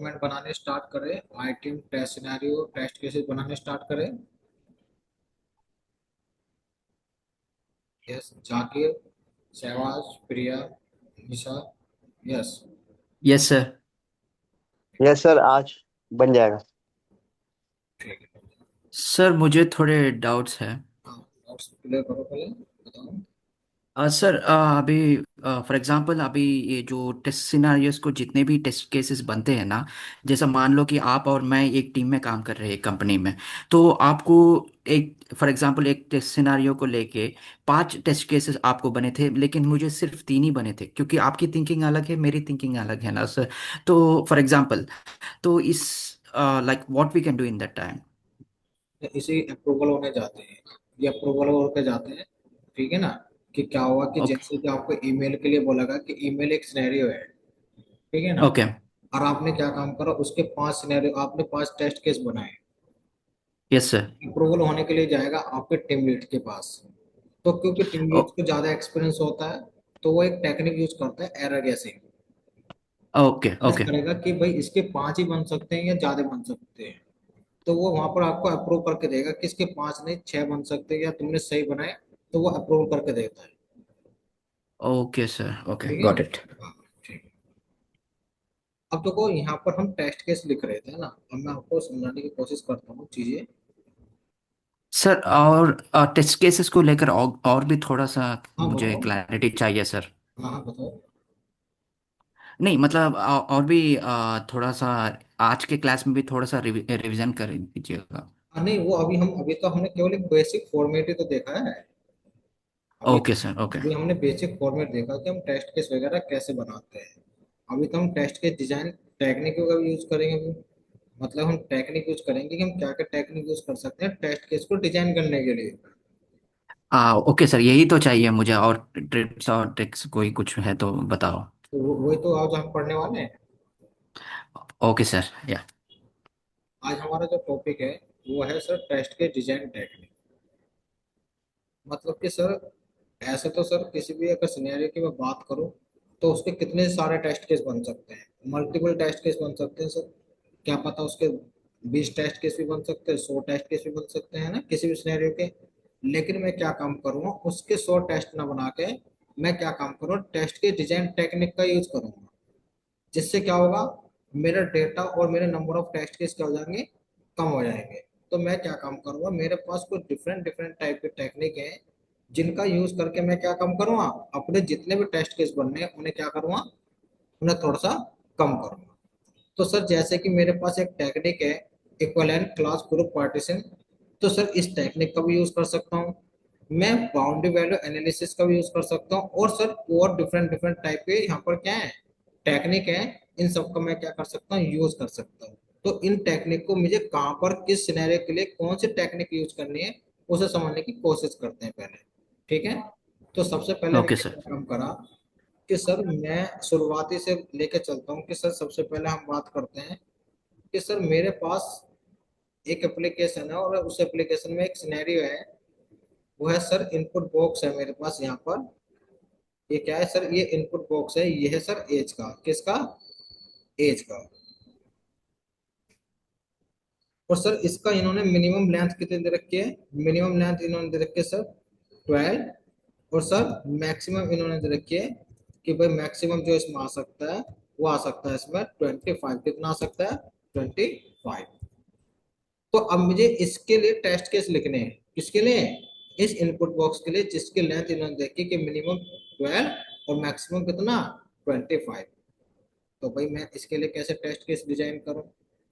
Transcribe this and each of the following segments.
Document बनाने start करें, item test scenario test cases बनाने स्टार्ट करें। Yes, Zakir, Shahbaz, Priya, Nisha. Yes. Yes sir. ठीक यस सर, आज बन जाएगा। है। सर मुझे थोड़े डाउट्स हैं। हाँ, नोट्स क्लियर करो पहले, बताओ। सर अभी फॉर एग्जांपल अभी ये जो टेस्ट सिनारियोस को जितने भी टेस्ट केसेस बनते हैं ना, जैसा मान लो कि आप और मैं एक टीम में काम कर रहे हैं कंपनी में। तो आपको एक फॉर एग्जांपल एक टेस्ट सिनारियो को लेके 5 टेस्ट केसेस आपको बने थे, लेकिन मुझे सिर्फ 3 ही बने थे, क्योंकि आपकी थिंकिंग अलग है, मेरी थिंकिंग अलग है ना सर। तो फॉर एग्जांपल, तो इस like what we can do in that time. इसी अप्रूवल होने जाते हैं, ये अप्रूवल होके जाते हैं। ठीक है ना। कि क्या हुआ कि ओके। जैसे कि आपको ईमेल के लिए बोला गया कि ईमेल एक सिनेरियो है। ठीक है ना। ओके। और आपने क्या काम करा, उसके 5 सिनेरियो, आपने 5 टेस्ट केस बनाए। Yes sir. अप्रूवल होने के लिए जाएगा आपके टीम लीड के पास। तो क्योंकि टीम लीड को ज्यादा एक्सपीरियंस होता है, तो वो एक टेक्निक यूज करता है, एरर गैसिंग। ओके। ओके। करेगा कि भाई इसके 5 ही बन सकते हैं या ज्यादा बन सकते हैं। तो वो वहां पर आपको अप्रूव करके देगा कि इसके 5 नहीं 6 बन सकते हैं, या तुमने सही बनाए। तो वो अप्रूव करके देता है। Okay sir. ओके, ठीक है। Got it. हाँ, ठीक है। अब देखो यहाँ पर हम टेस्ट केस लिख रहे थे ना, अब मैं आपको समझाने की कोशिश करता हूँ चीजें। सर और टेस्ट केसेस को लेकर और भी थोड़ा सा हाँ मुझे बताओ। क्लैरिटी चाहिए सर। हाँ हाँ बताओ। नहीं मतलब और भी थोड़ा सा आज के क्लास में भी थोड़ा सा रिवीजन कर दीजिएगा। नहीं, वो अभी तो हमने केवल एक बेसिक फॉर्मेट ही तो देखा है। अभी ओके सर। ओके। अभी हमने बेसिक फॉर्मेट देखा कि हम टेस्ट केस वगैरह कैसे बनाते हैं। अभी तो हम टेस्ट केस डिजाइन टेक्निक का भी यूज करेंगे अभी। मतलब हम टेक्निक यूज करेंगे कि हम क्या क्या टेक्निक यूज कर सकते हैं टेस्ट केस को डिजाइन करने के लिए। ओके सर, यही तो चाहिए मुझे, और ट्रिप्स और ट्रिक्स कोई कुछ है तो बताओ। तो वही तो आज हम पढ़ने वाले हैं। ओके सर, या। आज हमारा जो टॉपिक है वो है सर टेस्ट के डिजाइन टेक्निक। मतलब कि सर, ऐसे तो सर किसी भी अगर सिनेरियो की मैं बात करूं, तो उसके कितने सारे टेस्ट केस बन सकते हैं, मल्टीपल टेस्ट केस बन सकते हैं सर। क्या पता उसके 20 टेस्ट केस भी बन सकते हैं, 100 टेस्ट केस भी बन सकते हैं ना किसी भी सिनेरियो के। लेकिन मैं क्या काम करूंगा, उसके 100 टेस्ट ना बना के मैं क्या काम करूंगा, टेस्ट के डिजाइन टेक्निक का यूज करूंगा। जिससे क्या होगा, मेरा डेटा और मेरे नंबर ऑफ टेस्ट केस क्या हो जाएंगे, कम हो जाएंगे। तो मैं क्या काम करूंगा, मेरे पास कुछ डिफरेंट डिफरेंट टाइप के टेक्निक है, जिनका यूज करके मैं क्या काम करूंगा, अपने जितने भी टेस्ट केस बनने हैं उन्हें क्या करूंगा, उन्हें थोड़ा सा कम करूंगा। तो सर जैसे कि मेरे पास एक टेक्निक है, इक्विवेलेंट क्लास ग्रुप पार्टीशन। तो सर इस टेक्निक का भी यूज कर सकता हूँ। मैं बाउंड्री वैल्यू एनालिसिस का भी यूज कर सकता हूँ, और सर और डिफरेंट डिफरेंट टाइप के यहाँ पर क्या है, टेक्निक है। इन सब का मैं क्या कर सकता हूँ, यूज कर सकता हूँ। तो इन टेक्निक को मुझे कहाँ पर किस सिनेरियो के लिए कौन सी टेक्निक यूज करनी है, उसे समझने की कोशिश करते हैं पहले। ठीक है। तो सबसे पहले ओके मैंने सर। क्या काम करा, कि सर मैं शुरुआती से लेके चलता हूँ कि सर सबसे पहले हम बात करते हैं कि सर मेरे पास एक एप्लीकेशन है, और उस एप्लीकेशन में एक सिनेरियो है। वो है सर इनपुट बॉक्स है मेरे पास यहाँ पर। ये क्या है सर, ये इनपुट बॉक्स है, ये है सर एज का, किसका, एज का। और सर इसका इन्होंने मिनिमम लेंथ कितनी दे रखी है, मिनिमम लेंथ इन्होंने दे रखी है सर 12। और सर मैक्सिमम इन्होंने दे रखी है कि भाई मैक्सिमम जो इसमें आ सकता है, वो आ सकता है इसमें 25। कितना आ सकता है, 25। तो अब मुझे इसके लिए टेस्ट केस लिखने हैं, किसके लिए, इस इनपुट बॉक्स के लिए, जिसकी लेंथ इन्होंने देखी कि मिनिमम 12 और मैक्सिमम कितना, 25। तो भाई मैं इसके लिए कैसे टेस्ट केस डिजाइन करूं,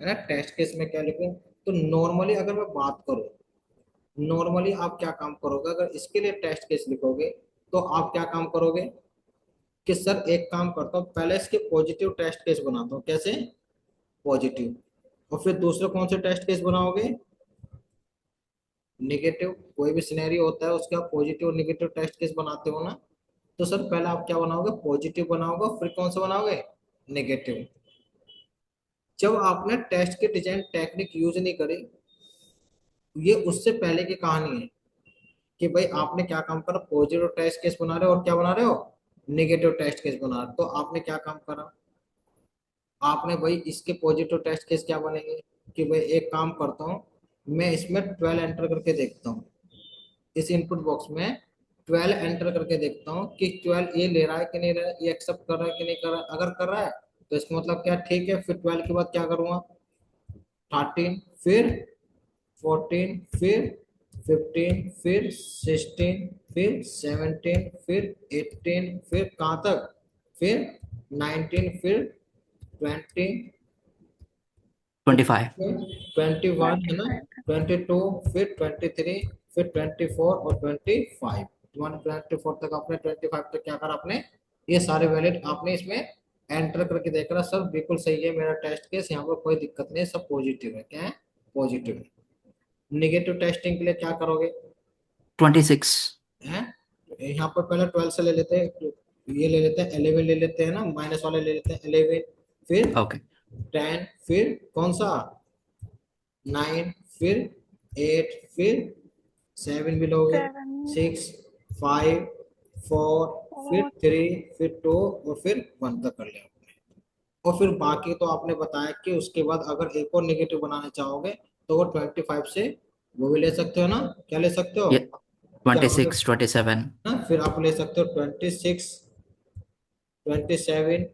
है ना। टेस्ट केस में क्या लिखूं, तो नॉर्मली अगर मैं बात करूं, नॉर्मली आप क्या काम करोगे, अगर इसके लिए टेस्ट केस लिखोगे, तो आप क्या काम करोगे, कि सर एक काम करता हूँ, पहले इसके पॉजिटिव टेस्ट केस बनाता हूँ, कैसे, पॉजिटिव। और फिर दूसरे कौन से टेस्ट केस बनाओगे, निगेटिव। कोई भी सिनेरियो होता है उसके आप पॉजिटिव और निगेटिव टेस्ट केस बनाते हो ना। तो सर पहले आप क्या बनाओगे, पॉजिटिव बनाओगे, फिर कौन सा बनाओगे, नेगेटिव। जब आपने टेस्ट के डिजाइन टेक्निक यूज नहीं करी, ये उससे पहले की कहानी है, कि भाई आपने क्या काम करा, पॉजिटिव टेस्ट केस बना रहे हो और क्या बना रहे हो, नेगेटिव टेस्ट केस बना रहे हो। तो आपने क्या काम करा, आपने भाई इसके पॉजिटिव टेस्ट केस क्या बनेंगे कि भाई एक काम करता हूँ, मैं इसमें 12 एंटर करके देखता हूँ, इस इनपुट बॉक्स में 12 एंटर करके देखता हूँ कि 12 ये ले रहा है कि नहीं रहा है, ये एक्सेप्ट कर रहा है कि नहीं कर रहा है। अगर कर रहा है तो इसका मतलब क्या, ठीक है। फिर 12 के बाद क्या करूंगा, 13, फिर 14, फिर 15, फिर 16, फिर 17, फिर 18, फिर कहाँ तक, फिर 19, फिर 20, 25। 21 है ना, 22, फिर 23, फिर 24 और 25। 24 तक आपने, 25 तक क्या करा आपने, ये सारे वैलिड आपने इसमें एंटर करके देख रहा। सब बिल्कुल सही है मेरा टेस्ट केस, यहाँ पर कोई दिक्कत नहीं है, सब पॉजिटिव है। क्या है, पॉजिटिव है। निगेटिव टेस्टिंग के लिए क्या करोगे, 26। हैं, यहाँ पर पहले 12 से ले लेते हैं, ये ले लेते हैं 11, ले लेते हैं ना, माइनस वाले ले लेते हैं 11, फिर ओके। 10, फिर कौन सा 9, फिर 8, फिर 7 भी लोगे, 6, 5, 4, फिर 3, फिर 2 और फिर 1 तक कर लिया आपने। और फिर बाकी तो आपने बताया कि उसके बाद अगर एक और नेगेटिव बनाना चाहोगे तो वो 25 से वो भी ले सकते हो ना, क्या ले सकते हो, ये क्या 26, मतलब 27। ना, फिर आप ले सकते हो 26, 27,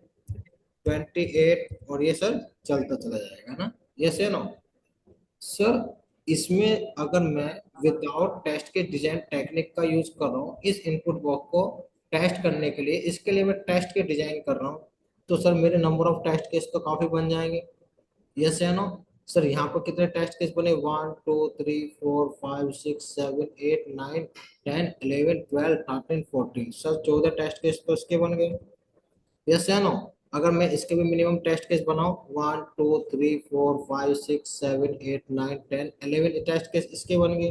28 और ये सर चलता चला जाएगा ना, ये से नो सर। इसमें अगर मैं विदाउट टेस्ट के डिजाइन टेक्निक का यूज कर रहा हूँ इस इनपुट बॉक्स को टेस्ट करने के लिए, इसके लिए मैं टेस्ट के डिजाइन कर रहा हूँ, तो सर मेरे नंबर ऑफ टेस्ट केस तो काफी बन जाएंगे, यस या नो। सर यहाँ पर कितने टेस्ट केस बने, 1, 2, 3, 4, 5, 6, 7, 8, 9, 10, 11, 12, 13, 14, सर 14 टेस्ट केस तो इसके बन गए, यस या नो। अगर मैं इसके भी मिनिमम टेस्ट केस बनाऊं, 1, 2, 3, 4, 5, 6, 7, 8, 9, 10, 11 टेस्ट केस इसके बन गए,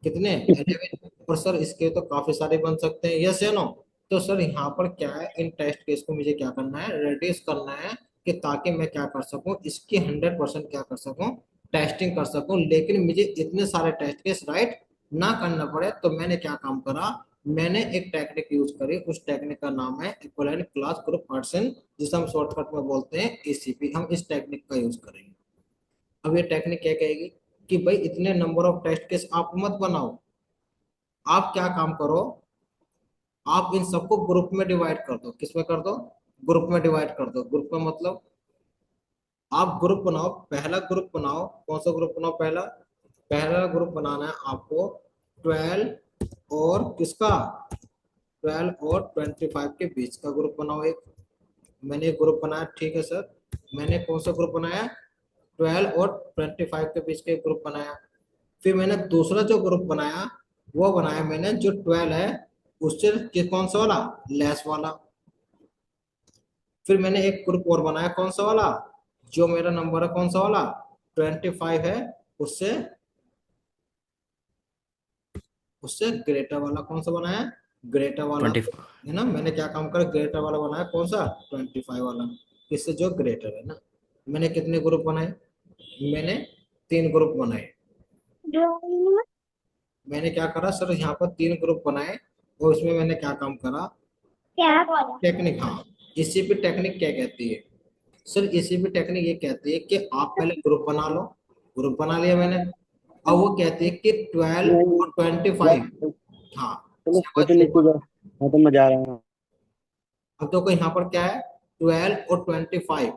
कितने 11। और सर इसके तो काफी सारे बन सकते हैं, यस या नो। तो सर यहाँ पर क्या है, इन टेस्ट केस को मुझे क्या करना है, रिड्यूस करना है, कि ताकि मैं क्या कर सकूं, इसकी 100% क्या कर सकूं, टेस्टिंग कर सकूं, लेकिन मुझे इतने सारे टेस्ट केस राइट ना करना पड़े। तो मैंने क्या काम करा, मैंने एक टेक्निक यूज करी, उस टेक्निक का नाम है इक्विवेलेंट क्लास ग्रुप पर्सन, जिसे हम शॉर्टकट में बोलते हैं ईसीपी। हम इस टेक्निक का यूज करेंगे। अब ये टेक्निक क्या कहेगी कि भाई इतने नंबर ऑफ टेस्ट केस आप मत बनाओ, आप क्या काम करो, आप इन सबको ग्रुप में डिवाइड कर दो, किसमें कर दो, ग्रुप में डिवाइड कर दो। ग्रुप में मतलब आप ग्रुप बनाओ, पहला ग्रुप बनाओ, कौन सा ग्रुप बनाओ, पहला, पहला ग्रुप बनाना है आपको 12 और किसका, 12 और 25 के बीच का ग्रुप बनाओ एक। मैंने एक ग्रुप बनाया, ठीक है सर, मैंने कौन सा ग्रुप बनाया, 12 और 25 के बीच का एक ग्रुप बनाया। फिर मैंने दूसरा जो ग्रुप बनाया, वो बनाया मैंने जो 12 है उससे कौन सा वाला, लेस वाला। फिर मैंने एक ग्रुप और बनाया, कौन सा वाला, जो मेरा नंबर है कौन सा वाला, 25 है, उससे उससे ग्रेटर वाला कौन सा बनाया, ग्रेटर वाला। 24। है ना, मैंने क्या काम करा, ग्रेटर वाला बनाया, कौन सा, 25 वाला, इससे जो ग्रेटर है ना। मैंने कितने ग्रुप बनाए, मैंने 3 ग्रुप बनाए। मैंने क्या करा सर, यहाँ पर 3 ग्रुप बनाए, और उसमें मैंने क्या काम करा, टेक्निक, हाँ, इसी पे टेक्निक क्या कहती है सर, इसी पे टेक्निक ये कहती है कि आप पहले ग्रुप बना लो, ग्रुप बना लिया मैंने। अब वो कहती है कि 12 और 25, हाँ, चलो समझ फोटो लो। लिखो जा, मैं तो मैं जा रहा हूँ। अब देखो यहाँ पर क्या है, 12 और 25,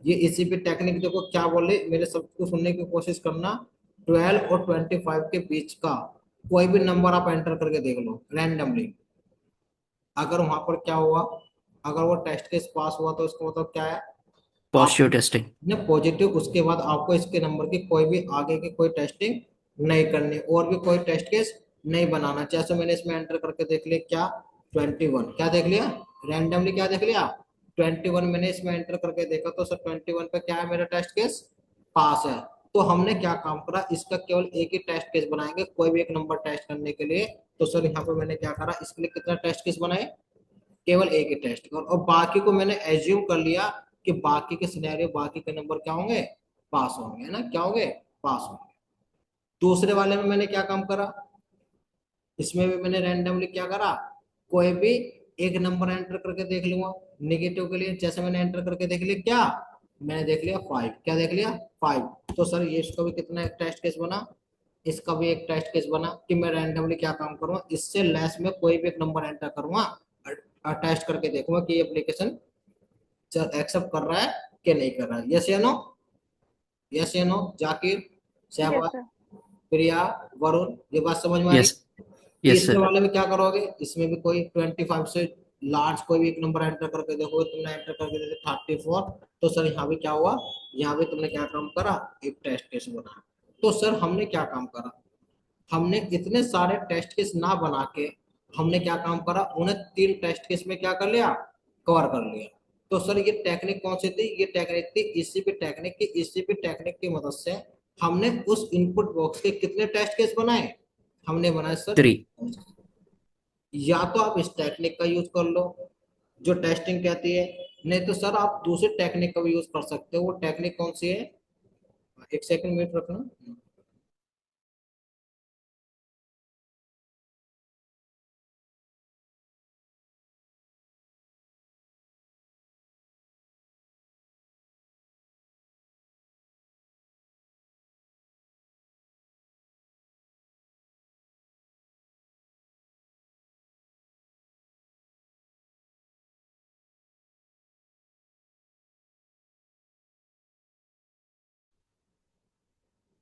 ये इसी पे टेक्निक देखो क्या बोले, मेरे सबको सुनने की कोशिश करना। 12 और 25 के बीच का कोई भी नंबर आप एंटर करके देख लो रैंडमली, अगर वहां पर क्या हुआ, अगर वो टेस्ट केस पास हुआ तो इसका मतलब क्या है, आप पॉजिटिव टेस्टिंग। ने पॉजिटिव, उसके बाद आपको इसके नंबर की कोई भी आगे की कोई टेस्टिंग नहीं करनी, और भी कोई टेस्ट केस नहीं बनाना। जैसे मैंने इसमें एंटर करके देख लिया क्या, 21, क्या देख लिया, रैंडमली क्या देख लिया, 21 मैंने इसमें एंटर करके देखा, तो सर 21 पे क्या है, मेरा टेस्ट केस पास है। तो हमने क्या काम करा, इसका केवल एक ही टेस्ट केस बनाएंगे कोई भी एक नंबर टेस्ट करने के लिए। तो सर यहाँ पे मैंने क्या करा, इसके लिए कितना टेस्ट केस बनाए, केवल एक ही टेस्ट, और बाकी को मैंने एज्यूम कर लिया कि बाकी के सिनेरियो, बाकी के नंबर क्या होंगे, पास होंगे, है ना, क्या होंगे, पास होंगे। दूसरे वाले में मैंने क्या काम करा, इसमें भी मैंने रैंडमली क्या करा, कोई भी एक नंबर एंटर करके देख लूंगा नेगेटिव के लिए। जैसे मैंने एंटर करके देख लिया क्या, मैंने देख लिया 5, क्या देख लिया 5। तो सर ये इसका भी कितना एक टेस्ट केस बना, इसका भी एक टेस्ट केस बना कि मैं रैंडमली क्या काम करूंगा, इससे लेस में कोई भी एक नंबर एंटर करूंगा और टेस्ट करके देखूंगा कि ये एप्लीकेशन एक्सेप्ट कर रहा है कि नहीं कर रहा है। यस या नो, यस या no, Zakir, yes Shahbaz, sir. Priya, Varun, ये बात समझ में आ रही। यस। यस तीसरे सर। वाले में क्या करोगे, इसमें भी कोई 25 से लार्ज कोई भी एक नंबर एंटर करके देखोगे, तुमने एंटर करके देखो 34, तो सर यहाँ भी क्या हुआ, यहाँ भी तुमने क्या काम करा, एक टेस्ट केस बना। तो सर हमने क्या काम करा, हमने इतने सारे टेस्ट केस ना बना के हमने क्या काम करा, उन्हें 3 टेस्ट केस में क्या कर लिया, कवर कर लिया। तो सर ये टेक्निक कौन सी थी, ये टेक्निक थी ईसीपी टेक्निक की। ईसीपी टेक्निक की मदद से हमने उस इनपुट बॉक्स के कितने टेस्ट केस बनाए, हमने बनाए सर। 3। या तो आप इस टेक्निक का यूज कर लो जो टेस्टिंग कहती है, नहीं तो सर आप दूसरी टेक्निक का भी यूज कर सकते हो। वो टेक्निक कौन सी है, एक सेकंड वेट रखना।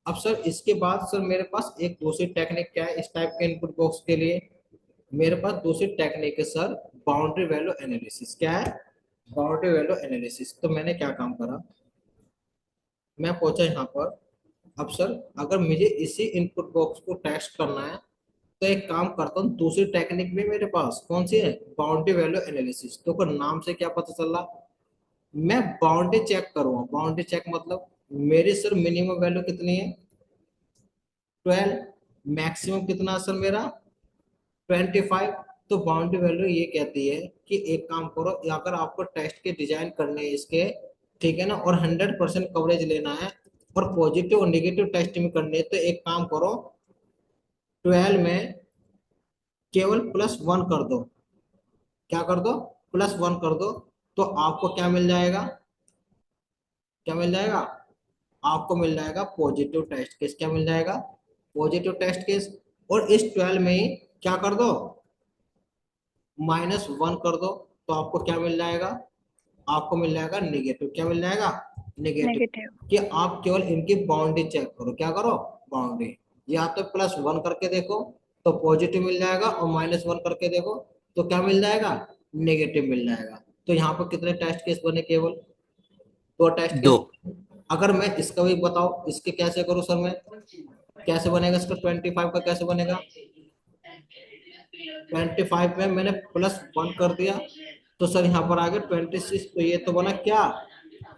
अब सर इसके बाद सर मेरे पास एक दूसरी टेक्निक क्या है इस टाइप के इनपुट बॉक्स के लिए, मेरे पास दूसरी टेक्निक है सर, बाउंड्री वैल्यू एनालिसिस। क्या है, बाउंड्री वैल्यू एनालिसिस। तो मैंने क्या काम करा, मैं पहुंचा यहाँ पर। अब सर अगर मुझे इसी इनपुट बॉक्स को टेस्ट करना है तो एक काम करता हूँ, दूसरी टेक्निक भी मेरे पास कौन सी है, बाउंड्री वैल्यू एनालिसिस। तो अगर नाम से क्या पता चल रहा, मैं बाउंड्री चेक करूंगा। बाउंड्री चेक मतलब मेरी सर मिनिमम वैल्यू कितनी है 12, मैक्सिमम कितना सर मेरा 25। तो बाउंड्री वैल्यू ये कहती है कि एक काम करो, अगर आपको टेस्ट के डिजाइन करने हैं इसके, ठीक है ना, और 100% कवरेज लेना है और पॉजिटिव और निगेटिव टेस्टिंग करनी है, तो एक काम करो 12 में केवल +1 कर दो। क्या कर दो, +1 कर दो। तो आपको क्या मिल जाएगा, क्या मिल जाएगा, आपको मिल जाएगा पॉजिटिव टेस्ट केस। क्या मिल जाएगा, पॉजिटिव टेस्ट केस। और इस 12 में ही क्या कर दो, -1 कर दो। तो आपको क्या मिल जाएगा, आपको मिल जाएगा निगेटिव। क्या मिल जाएगा, निगेटिव। नेगेटिव। कि आप केवल इनकी बाउंड्री चेक करो, क्या करो, बाउंड्री। या तो +1 करके देखो तो पॉजिटिव मिल जाएगा, और -1 करके देखो तो क्या मिल जाएगा, नेगेटिव मिल जाएगा। तो यहाँ पर कितने टेस्ट केस बने, केवल 2 टेस्ट केस। 2। अगर मैं इसका भी बताओ, इसके कैसे करूँ सर मैं, कैसे बनेगा इसका 25 का कैसे बनेगा, 25 में मैंने +1 कर दिया तो सर यहाँ पर आ गया 26। तो ये तो बना क्या,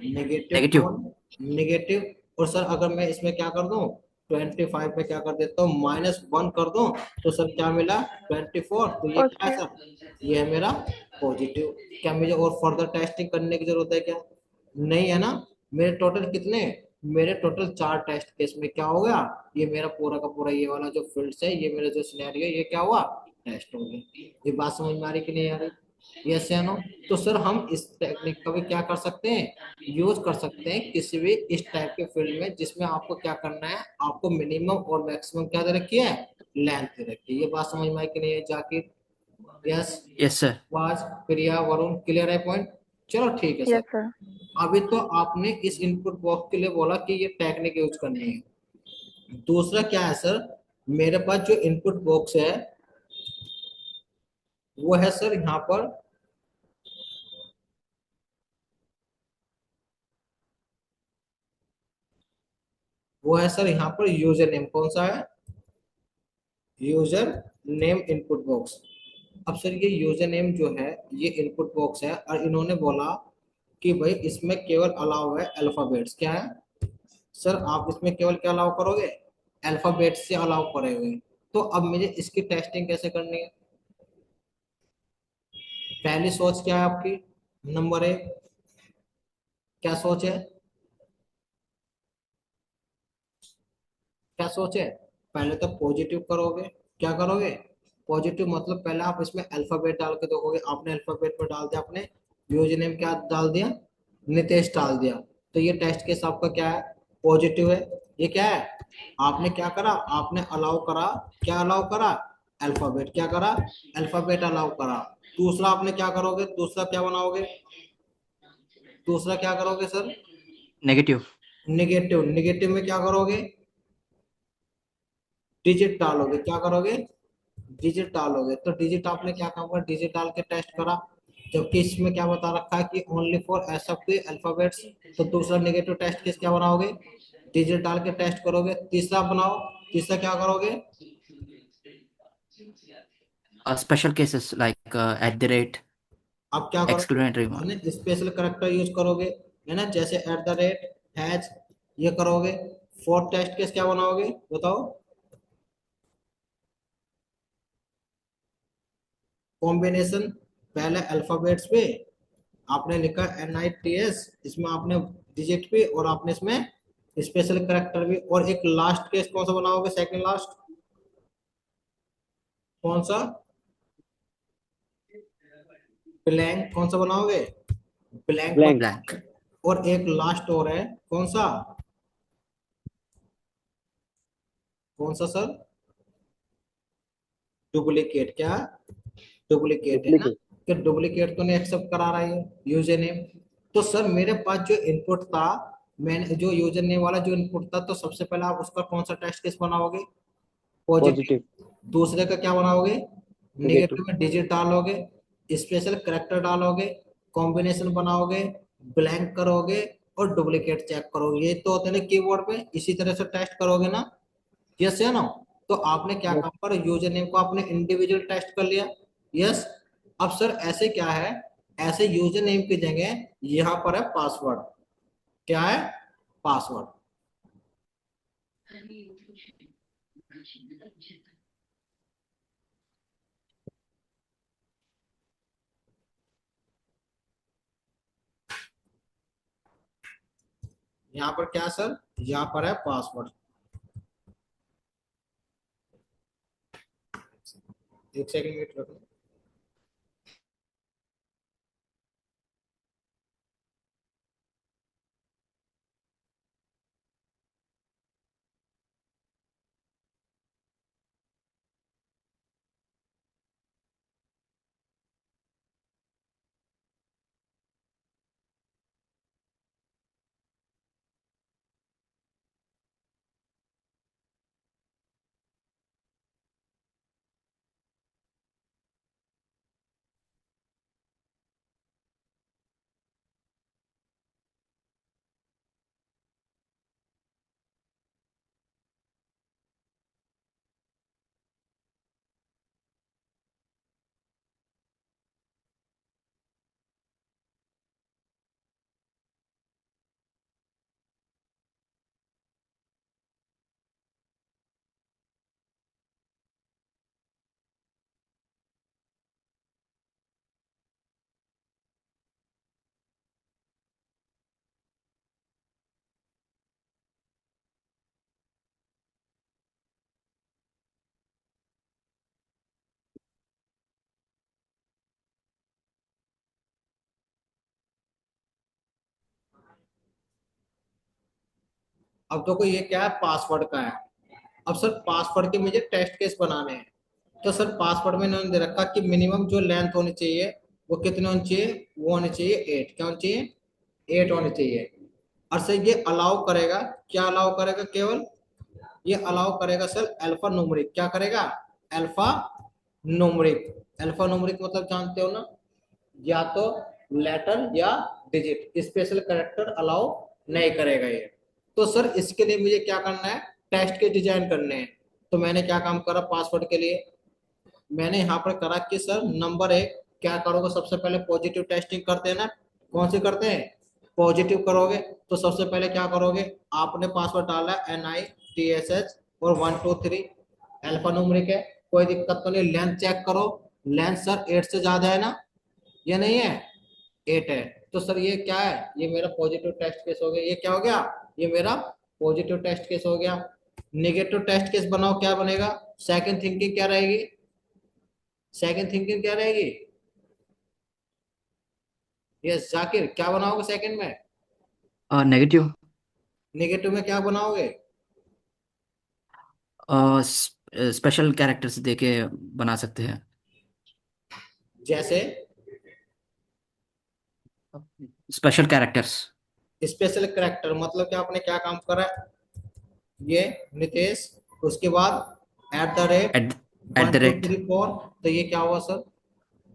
नेगेटिव नेगेटिव। One, negative. और सर अगर मैं इसमें क्या कर दूं, 25 में क्या कर देता हूँ -1 कर दूं, तो सर क्या मिला 24। तो ये क्या है ओके। सर, ये है मेरा पॉजिटिव। क्या मुझे और फर्दर टेस्टिंग करने की जरूरत है क्या, नहीं है ना। मेरे टोटल कितने, मेरे टोटल 4 टेस्ट केस में क्या हो गया, ये मेरा पूरा का पूरा ये वाला जो फील्ड है, ये मेरा जो सिनेरियो ये क्या हुआ, टेस्ट हो गया। ये बात समझ में आ रही कि नहीं आ रही, यस या नो। तो सर हम इस टेक्निक का भी क्या कर सकते हैं, यूज कर सकते हैं किसी भी इस टाइप के फील्ड में जिसमें आपको क्या करना है, आपको मिनिमम और मैक्सिमम क्या दे रखी है, लेंथ दे रखी है। ये बात समझ में आई कि नहीं है Zakir, yes, yes sir. Was, Priya, Varun, clear है पॉइंट। चलो ठीक है सर। Yes sir. अभी तो आपने इस इनपुट बॉक्स के लिए बोला कि ये टेक्निक यूज करनी है। दूसरा क्या है सर, मेरे पास जो इनपुट बॉक्स है वो है सर यहाँ पर, वो है सर यहाँ पर यूजर नेम। कौन सा है, यूजर नेम इनपुट बॉक्स। अब सर ये यूजर नेम जो है ये इनपुट बॉक्स है, और इन्होंने बोला कि भाई इसमें केवल अलाउ है अल्फाबेट्स। क्या है सर, आप इसमें केवल क्या अलाउ करोगे, अल्फाबेट से अलाउ करोगे। तो अब मुझे इसकी टेस्टिंग कैसे करनी है, पहली सोच क्या है आपकी, नंबर 1 क्या सोच है, क्या सोच है, पहले तो पॉजिटिव करोगे। क्या करोगे, पॉजिटिव मतलब पहले आप इसमें अल्फाबेट डाल के देखोगे। आपने अल्फाबेट में डाल दिया, आपने यूजर नेम क्या डाल दिया, नितेश डाल दिया। तो ये टेस्ट केस आपका क्या है, पॉजिटिव है। ये क्या है, आपने क्या करा, आपने अलाउ करा, क्या अलाउ करा, अल्फाबेट, क्या करा, अल्फाबेट अलाउ करा। दूसरा आपने क्या करोगे, दूसरा क्या बनाओगे, दूसरा क्या करोगे सर, नेगेटिव। निगेटिव। निगेटिव में क्या करोगे, डिजिट डालोगे, क्या करोगे, डिजिट डालोगे। तो डिजिट आपने क्या काम करा, डिजिट डाल के टेस्ट करा, जबकि इसमें क्या बता रखा है कि ओनली फॉर ऐसा कोई अल्फाबेट्स। तो दूसरा नेगेटिव टेस्ट केस क्या बनाओगे, डिजिट डाल के टेस्ट करोगे। तीसरा बनाओ, तीसरा क्या करोगे, special cases like eight the rate, आप क्या करोगे, एक्सक्लेमेटरी है मार्क। ना, स्पेशल करेक्टर यूज करोगे, है ना, जैसे एट द रेट, हैज, ये करोगे। फोर्थ टेस्ट केस क्या बनाओगे बताओ, कॉम्बिनेशन। पहले अल्फाबेट्स पे आपने लिखा NITS, इसमें आपने डिजिट भी, और आपने इसमें स्पेशल करेक्टर भी। और एक लास्ट केस कौन सा बनाओगे, सेकंड लास्ट, कौन सा, ब्लैंक, कौन सा बनाओगे, ब्लैंक ब्लैंक। ब्लैंक। बनाओगे। और एक लास्ट और है, कौन सा, कौन सा सर, डुप्लीकेट, क्या, डुप्लीकेट, है ना, डुप्लीकेट। कि डुप्लीकेट तो नहीं एक्सेप्ट करा रहा है यूजर नेम। तो सर मेरे पास जो इनपुट था, मैंने जो यूजर नेम वाला जो इनपुट था, तो सबसे पहले आप उसका कौन सा टेस्ट केस बनाओगे, पॉजिटिव। पॉजिटिव। दूसरे का क्या बनाओगे, नेगेटिव। निगेटिव में डिजिट डालोगे, स्पेशल करेक्टर डालोगे, कॉम्बिनेशन बनाओगे, ब्लैंक करोगे, और डुप्लीकेट चेक करोगे। ये तो होते हैं ना कीबोर्ड पे, इसी तरह से टेस्ट करोगे ना, यस या नो। तो आपने क्या यस। काम करा, यूजर नेम को आपने इंडिविजुअल टेस्ट कर लिया, यस। अब सर ऐसे क्या है, ऐसे यूजर नेम की जगह यहाँ पर है पासवर्ड, क्या है, पासवर्ड। यहाँ पर क्या सर, यहाँ पर है पासवर्ड। एक सेकंड वेट रखो। अब देखो ये क्या है, पासवर्ड का है। अब सर पासवर्ड के मुझे टेस्ट केस बनाने हैं। तो सर पासवर्ड में इन्होंने दे रखा कि मिनिमम जो लेंथ होनी चाहिए वो कितनी होनी चाहिए, वो होनी चाहिए 8, क्या होनी चाहिए, 8 होनी चाहिए। और सर ये अलाउ करेगा, क्या अलाउ करेगा, केवल ये अलाउ करेगा सर अल्फा न्यूमेरिक, क्या करेगा, अल्फा न्यूमेरिक। अल्फा न्यूमेरिक मतलब जानते हो ना, या तो लेटर या डिजिट, स्पेशल कैरेक्टर अलाउ नहीं करेगा ये। तो सर इसके लिए मुझे क्या करना है, टेस्ट के डिजाइन करने हैं। तो मैंने क्या काम करा पासवर्ड के लिए, मैंने यहाँ पर करा कि सर नंबर एक, क्या करोगे, सबसे पहले पॉजिटिव टेस्टिंग करते हैं ना, कौन सी करते हैं, पॉजिटिव करोगे। तो सबसे पहले क्या करोगे, आपने पासवर्ड डाला NITSH और 123, अल्फा न्यूमेरिक है, कोई दिक्कत तो नहीं। लेंथ चेक करो, लेंथ सर 8 से ज्यादा है ना, ये नहीं है, 8 है। तो सर ये क्या है, ये मेरा पॉजिटिव टेस्ट केस हो गया। ये क्या हो गया, ये मेरा पॉजिटिव टेस्ट केस हो गया। नेगेटिव टेस्ट केस बनाओ, क्या बनेगा, सेकंड थिंकिंग क्या रहेगी, सेकंड थिंकिंग क्या रहेगी, ये जाकिर क्या बनाओगे सेकंड में, नेगेटिव। नेगेटिव में क्या बनाओगे? स्पेशल कैरेक्टर्स देके बना सकते हैं। जैसे स्पेशल कैरेक्टर्स। स्पेशल करेक्टर मतलब कि आपने क्या काम करा है? ये नितेश, उसके बाद at the rate at at one the two rate. Three four तो ये क्या हुआ सर?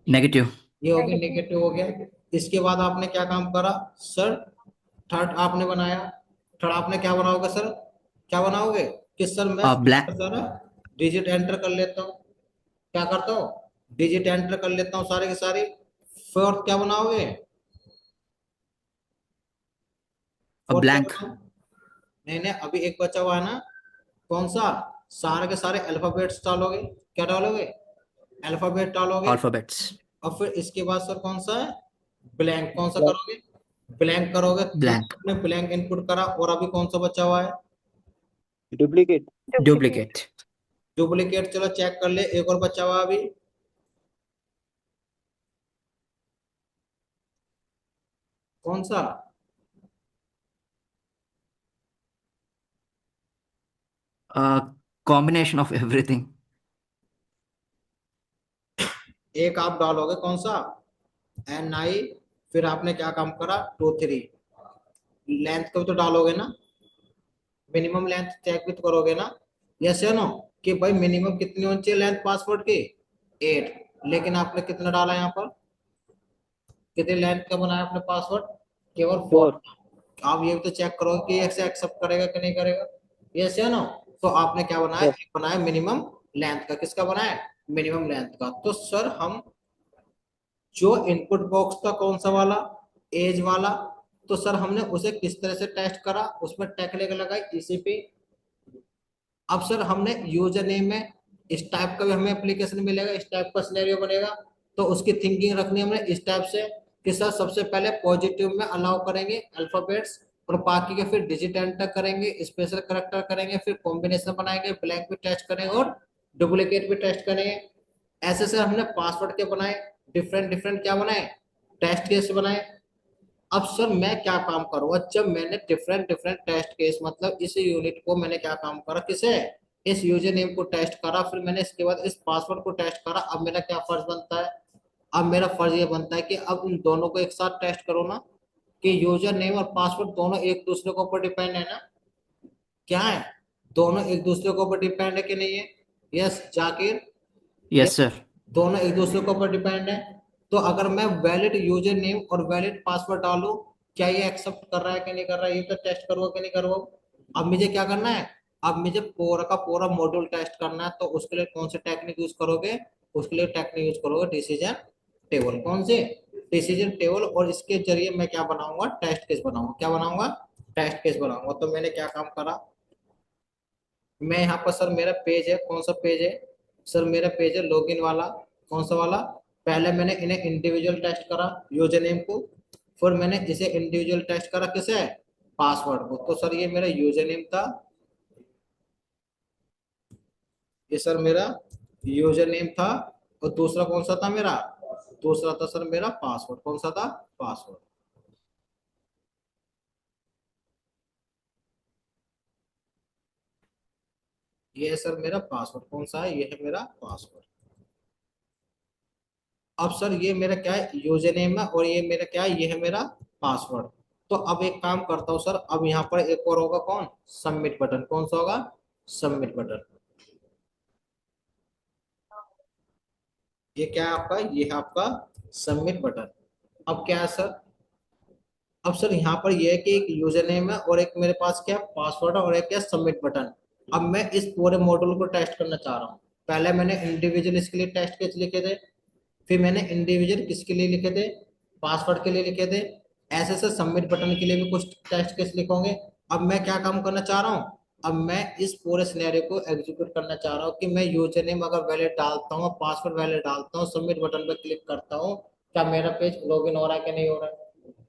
नेगेटिव। ये हो गया नेगेटिव हो गया। इसके बाद आपने क्या काम करा सर? थर्ड आपने बनाया। थर्ड आपने क्या बनाओगे सर? क्या बनाओगे कि सर मैं ब्लैक। सारा डिजिट एंटर कर लेता हूँ। क्या करता हूँ? डिजिट एंटर कर लेता हूँ सारे के सारे। फोर्थ क्या बनाओगे? फोर्थ क्या ब्लैंक। बनाओ? नहीं नहीं, अभी एक बचा हुआ है ना। कौन सा? सारे के सारे अल्फाबेट्स डालोगे। क्या डालोगे? अल्फाबेट डालोगे। अल्फाबेट्स। और फिर इसके बाद सर कौन सा है? ब्लैंक। कौन सा करोगे? ब्लैंक करोगे तो ब्लैंक। आपने ब्लैंक इनपुट करा और अभी कौन सा बचा हुआ है? डुप्लीकेट। डुप्लीकेट। डुप्लीकेट। चलो चेक कर ले, एक और बचा हुआ है अभी। कौन सा? Combination of everything. एक आप डालोगे कौन सा? एन आई। फिर आपने क्या काम करा? To three. लेंथ को भी तो डालोगे ना। मिनिमम लेंथ चेक भी तो करोगे ना। यस या नो? कि भाई मिनिमम कितनी होनी चाहिए लेंथ पासवर्ड की? 8। लेकिन आपने कितना डाला यहाँ पर? कितने लेंथ का बनाया आपने पासवर्ड? केवल 4। 4। आप ये भी तो चेक करो कि ये एक्सेप्ट करेगा कि नहीं करेगा। यस या नो? तो आपने क्या बनाया? यस। एक बनाया मिनिमम लेंथ का। किसका बनाया? मिनिमम लेंथ का। तो सर हम जो इनपुट बॉक्स था कौन सा वाला? एज वाला। तो सर हमने उसे किस तरह से टेस्ट करा? उसमें टेक्निक लगाई टीसीपी। अब सर हमने यूजर नेम में इस टाइप का भी हमें एप्लीकेशन मिलेगा, इस टाइप का सिनेरियो बनेगा। तो उसकी थिंकिंग रखनी है हमने इस टाइप से कि सर सबसे पहले पॉजिटिव में अलाउ करेंगे अल्फाबेट्स, और बाकी के फिर डिजिट एंटर करेंगे, स्पेशल करेक्टर करेंगे, फिर कॉम्बिनेशन बनाएंगे, ब्लैंक भी टेस्ट करेंगे और डुप्लीकेट भी टेस्ट करेंगे। ऐसे सर हमने पासवर्ड के बनाए, डिफरेंट डिफरेंट क्या बनाए? टेस्ट केस बनाए। अब सर मैं क्या काम करूंगा जब मैंने डिफरेंट डिफरेंट टेस्ट केस मतलब इस यूनिट को मैंने क्या काम करा? किसे? इस यूजर नेम को टेस्ट करा, फिर मैंने इसके बाद इस पासवर्ड को टेस्ट करा। अब मेरा क्या फर्ज बनता है? अब मेरा फर्ज ये बनता है कि अब इन दोनों को एक साथ टेस्ट करो ना, कि यूजर नेम और पासवर्ड दोनों एक दूसरे के ऊपर डिपेंड है ना। क्या है? दोनों एक दूसरे के ऊपर डिपेंड है कि नहीं है? यस जाकिर। ये यस सर। दोनों एक दूसरे के ऊपर डिपेंड है। तो अगर मैं वैलिड यूजर नेम और वैलिड पासवर्ड डालूं, क्या ये एक्सेप्ट कर रहा है कि नहीं कर रहा है? ये तो टेस्ट करो कि नहीं करो। अब मुझे क्या करना है? अब मुझे पूरा का पूरा मॉड्यूल टेस्ट करना है। तो उसके लिए कौन से टेक्निक यूज करोगे? उसके लिए टेक्निक यूज करोगे डिसीजन टेबल। कौन से? Decision table. और इसके जरिए मैं क्या बनाऊंगा? टेस्ट केस बनाऊंगा। क्या बनाऊंगा? टेस्ट केस बनाऊंगा। तो मैंने क्या काम करा? मैं यहाँ पर सर मेरा पेज है, कौन सा पेज है? सर मेरा पेज है लॉगिन वाला। कौन सा वाला? पहले मैंने इन्हें इंडिविजुअल टेस्ट करा यूजर नेम को। फिर मैंने इसे इंडिविजुअल टेस्ट करा किसे? पासवर्ड को। तो सर ये मेरा यूजर नेम था। ये सर मेरा यूजर नेम था। और दूसरा कौन सा था मेरा? दूसरा था सर मेरा पासवर्ड। कौन सा था? पासवर्ड। ये है सर मेरा पासवर्ड। कौन सा है? ये है मेरा पासवर्ड। अब सर ये मेरा क्या है? यूजर नेम है। और ये मेरा क्या है? ये है मेरा पासवर्ड। तो अब एक काम करता हूँ सर, अब यहाँ पर एक और होगा कौन? Submit button. कौन सा होगा? Submit button. ये क्या है आपका? ये है आपका सबमिट बटन। अब क्या है सर? अब सर यहाँ पर यह है कि एक यूजर नेम है और एक मेरे पास क्या पासवर्ड है और एक क्या सबमिट बटन। अब मैं इस पूरे मॉड्यूल को टेस्ट करना चाह रहा हूँ। पहले मैंने इंडिविजुअल इसके लिए टेस्ट केस लिखे थे। फिर मैंने इंडिविजुअल किसके लिए लिखे थे? पासवर्ड के लिए लिखे थे। ऐसे से सबमिट बटन के लिए भी कुछ टेस्ट केस लिखोगे। अब मैं क्या काम करना चाह रहा हूँ? अब मैं इस पूरे सिनेरियो को एग्जीक्यूट करना चाह रहा हूँ कि मैं यूजर नेम अगर वैलिड डालता हूँ, पासवर्ड वैलिड डालता हूँ, सबमिट बटन पर क्लिक करता हूँ, क्या मेरा पेज लॉगिन हो रहा है कि नहीं हो रहा है?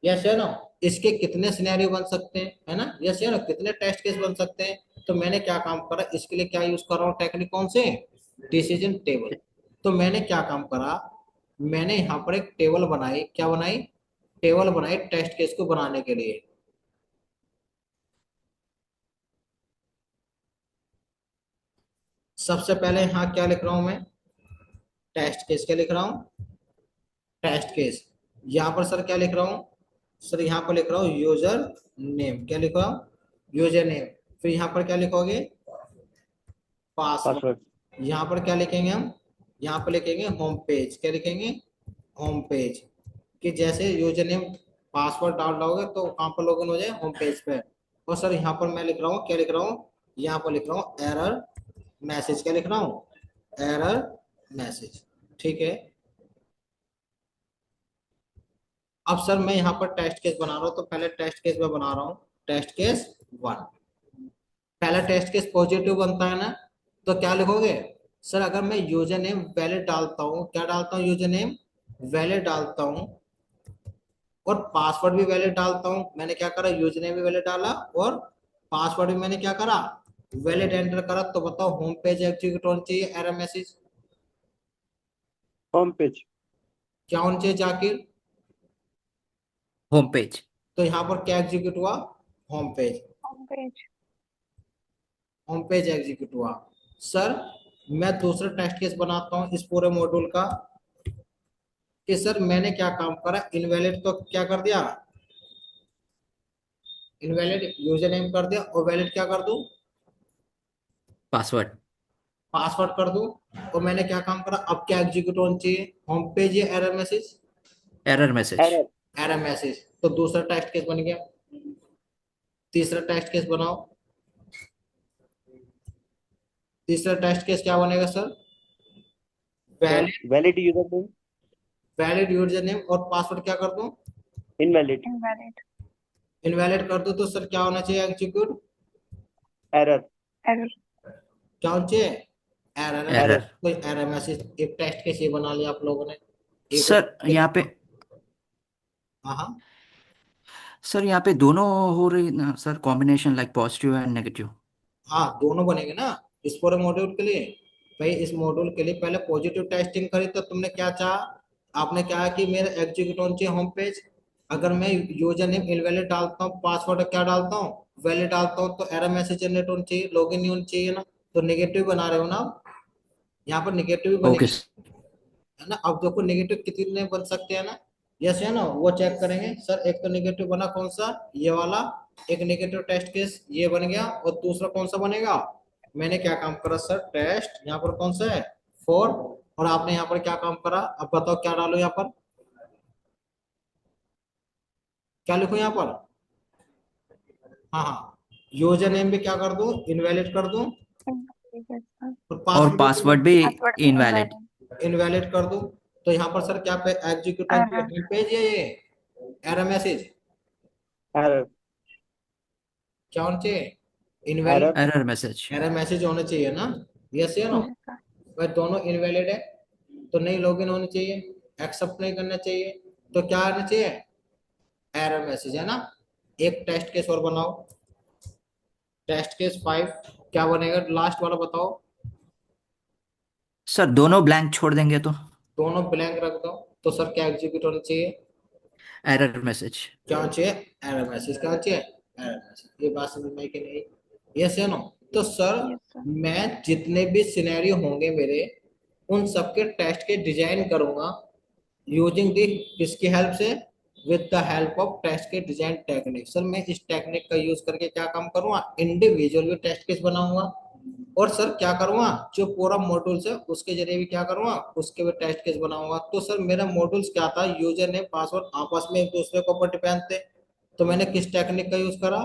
यस है ना? इसके कितने सिनेरियो बन सकते हैं, है ना? यस है ना? कितने टेस्ट केस बन सकते हैं? तो मैंने क्या काम करा? इसके लिए क्या यूज कर रहा हूँ टेक्निक? कौन से? Decision table. तो मैंने क्या काम करा? मैंने यहाँ पर एक टेबल बनाई। क्या बनाई? टेबल बनाई टेस्ट केस को बनाने के लिए। सबसे पहले यहाँ क्या लिख रहा हूं मैं, टेस्ट केस क्या लिख रहा हूँ, टेस्ट केस। यहाँ पर सर क्या लिख रहा हूँ, सर यहाँ पर लिख रहा हूँ यूजर नेम, क्या लिख रहा हूँ, यूजर नेम। फिर यहाँ पर क्या लिखोगे, पासवर्ड। पासवर्ड। यहाँ पर क्या लिखेंगे हम, यहाँ पर लिखेंगे होम पेज, क्या लिखेंगे, होम पेज। कि जैसे यूजर नेम पासवर्ड डाल दोगे तो कहाँ पर लॉगिन हो जाए, होम पेज पे। और सर यहाँ पर मैं लिख रहा हूँ, क्या लिख रहा हूँ, यहाँ पर लिख रहा हूँ एरर मैसेज, क्या लिख रहा हूँ, एरर मैसेज। ठीक है। अब सर मैं यहाँ पर टेस्ट केस बना रहा हूँ, तो पहले टेस्ट केस में बना रहा हूँ, टेस्ट केस 1। पहला टेस्ट केस पॉजिटिव बनता है ना, तो क्या लिखोगे, सर अगर मैं यूजर नेम वैलिड डालता हूँ, क्या डालता हूँ, यूजर नेम वैलिड डालता हूँ और पासवर्ड भी वैलिड डालता हूँ, मैंने क्या करा, यूजर नेम भी वैलिड डाला और पासवर्ड भी मैंने क्या करा, वैलिड एंटर करा, तो बताओ होम पेज एग्जीक्यूट होना चाहिए, एरर मैसेज होम पेज। क्या होना चाहिए जाकिर। Home page. तो यहाँ पर क्या एग्जीक्यूट हुआ, home page, home page. Home page execute हुआ। सर मैं दूसरा टेस्ट केस बनाता हूँ इस पूरे मॉड्यूल का, कि सर मैंने क्या काम करा, इनवैलिड तो क्या कर दिया, इनवैलिड यूजर नेम कर दिया, और वैलिड क्या कर दूं, पासवर्ड। पासवर्ड कर दूं। और मैंने क्या काम करा, अब क्या एग्जीक्यूट होना चाहिए, होम पेज या error message, error message. Error. Error message. तो दूसरा टेस्ट केस बन गया। तीसरा टेस्ट केस बनाओ, तीसरा टेस्ट केस क्या बनेगा sir, sir valid, valid user name, valid user name और पासवर्ड क्या कर दूं, इनवैलिड, इनवैलिड। इनवैलिड कर दूं। तो सर क्या होना चाहिए एग्जीक्यूट, एरर, एरर। क्या होना चाहिए, एरर है ना। एरर। एरर। कोई एरर मैसेज, एक टेस्ट केस ये बना लिया आप लोगों ने, एक सर यहाँ पे, हाँ हाँ। सर यहाँ पे दोनों हो रही ना sir, combination like positive and negative. हाँ दोनों बनेंगे ना इस पूरे मॉड्यूल के लिए। भाई इस मॉड्यूल के लिए पहले पॉजिटिव टेस्टिंग करी, तो तुमने क्या चाहा, आपने क्या कि मेरा एग्जीक्यूट होना चाहिए होम पेज। अगर मैं यूजर नेम इनवैलिड डालता हूँ, पासवर्ड क्या डालता हूँ, वैलिड डालता हूँ, तो एरर मैसेज जनरेट होना चाहिए, लॉगिन नहीं होना चाहिए ना। तो नेगेटिव बना रहे हो ना आप? यहाँ पर नेगेटिव भी ओके। बनेगी, है ना। अब देखो नेगेटिव कितने बन सकते हैं ना, यस है ना, वो चेक करेंगे। सर एक तो नेगेटिव बना कौन सा, ये वाला, एक नेगेटिव टेस्ट केस ये बन गया, और दूसरा कौन सा बनेगा, मैंने क्या काम करा सर, टेस्ट यहाँ पर कौन सा है, 4। और आपने यहाँ पर क्या काम करा, अब बताओ क्या डालो यहाँ पर, क्या लिखो यहाँ पर, हाँ हाँ, यूजर नेम भी क्या कर दूं, इनवैलिड कर दूं, इनवैलिड सर। और और पासवर्ड पासवर्ड भी पासवर्ड भी इनवैलिड। इनवैलिड। इनवैलिड कर दूं। तो यहाँ पर सर क्या पे एग्जीक्यूट एरर। होम पेज है, ये एरर मैसेज एरर, क्या होना चाहिए, invalid, error. Error message. Error message होना चाहिए ना, यस या नो। जी सर। भाई दोनों इनवैलिड है, तो नहीं लॉगिन होनी चाहिए, एक्सेप्ट नहीं करना चाहिए, तो क्या आना चाहिए, एरर मैसेज, है ना। एक टेस्ट केस और बनाओ, टेस्ट केस 5। क्या बनेगा लास्ट वाला बताओ, सर दोनों ब्लैंक छोड़ देंगे तो दोनों ब्लैंक रख दो। तो सर क्या एग्जीक्यूट होना चाहिए, एरर मैसेज। क्या होना चाहिए, एरर मैसेज, क्या होना चाहिए, एरर मैसेज। ये बात समझ में आई कि नहीं, यस या नो। तो सर यस सर। मैं जितने भी सिनेरियो होंगे मेरे, उन सबके टेस्ट के डिजाइन करूंगा यूजिंग दी, किसकी हेल्प से, with the help of test के डिजाइन टेक्निक। सर मैं इस टेक्निक का यूज करके क्या काम करूंगा, इंडिविजुअल भी टेस्ट केस बनाऊंगा, और सर क्या करूंगा, जो पूरा मॉड्यूल्स है उसके जरिए भी क्या करूंगा, उसके भी टेस्ट केस बनाऊंगा। तो सर मेरा मॉड्यूल्स क्या था, यूजर ने पासवर्ड आपस में एक दूसरे को ऊपर डिपेंड थे। तो मैंने किस टेक्निक का यूज करा,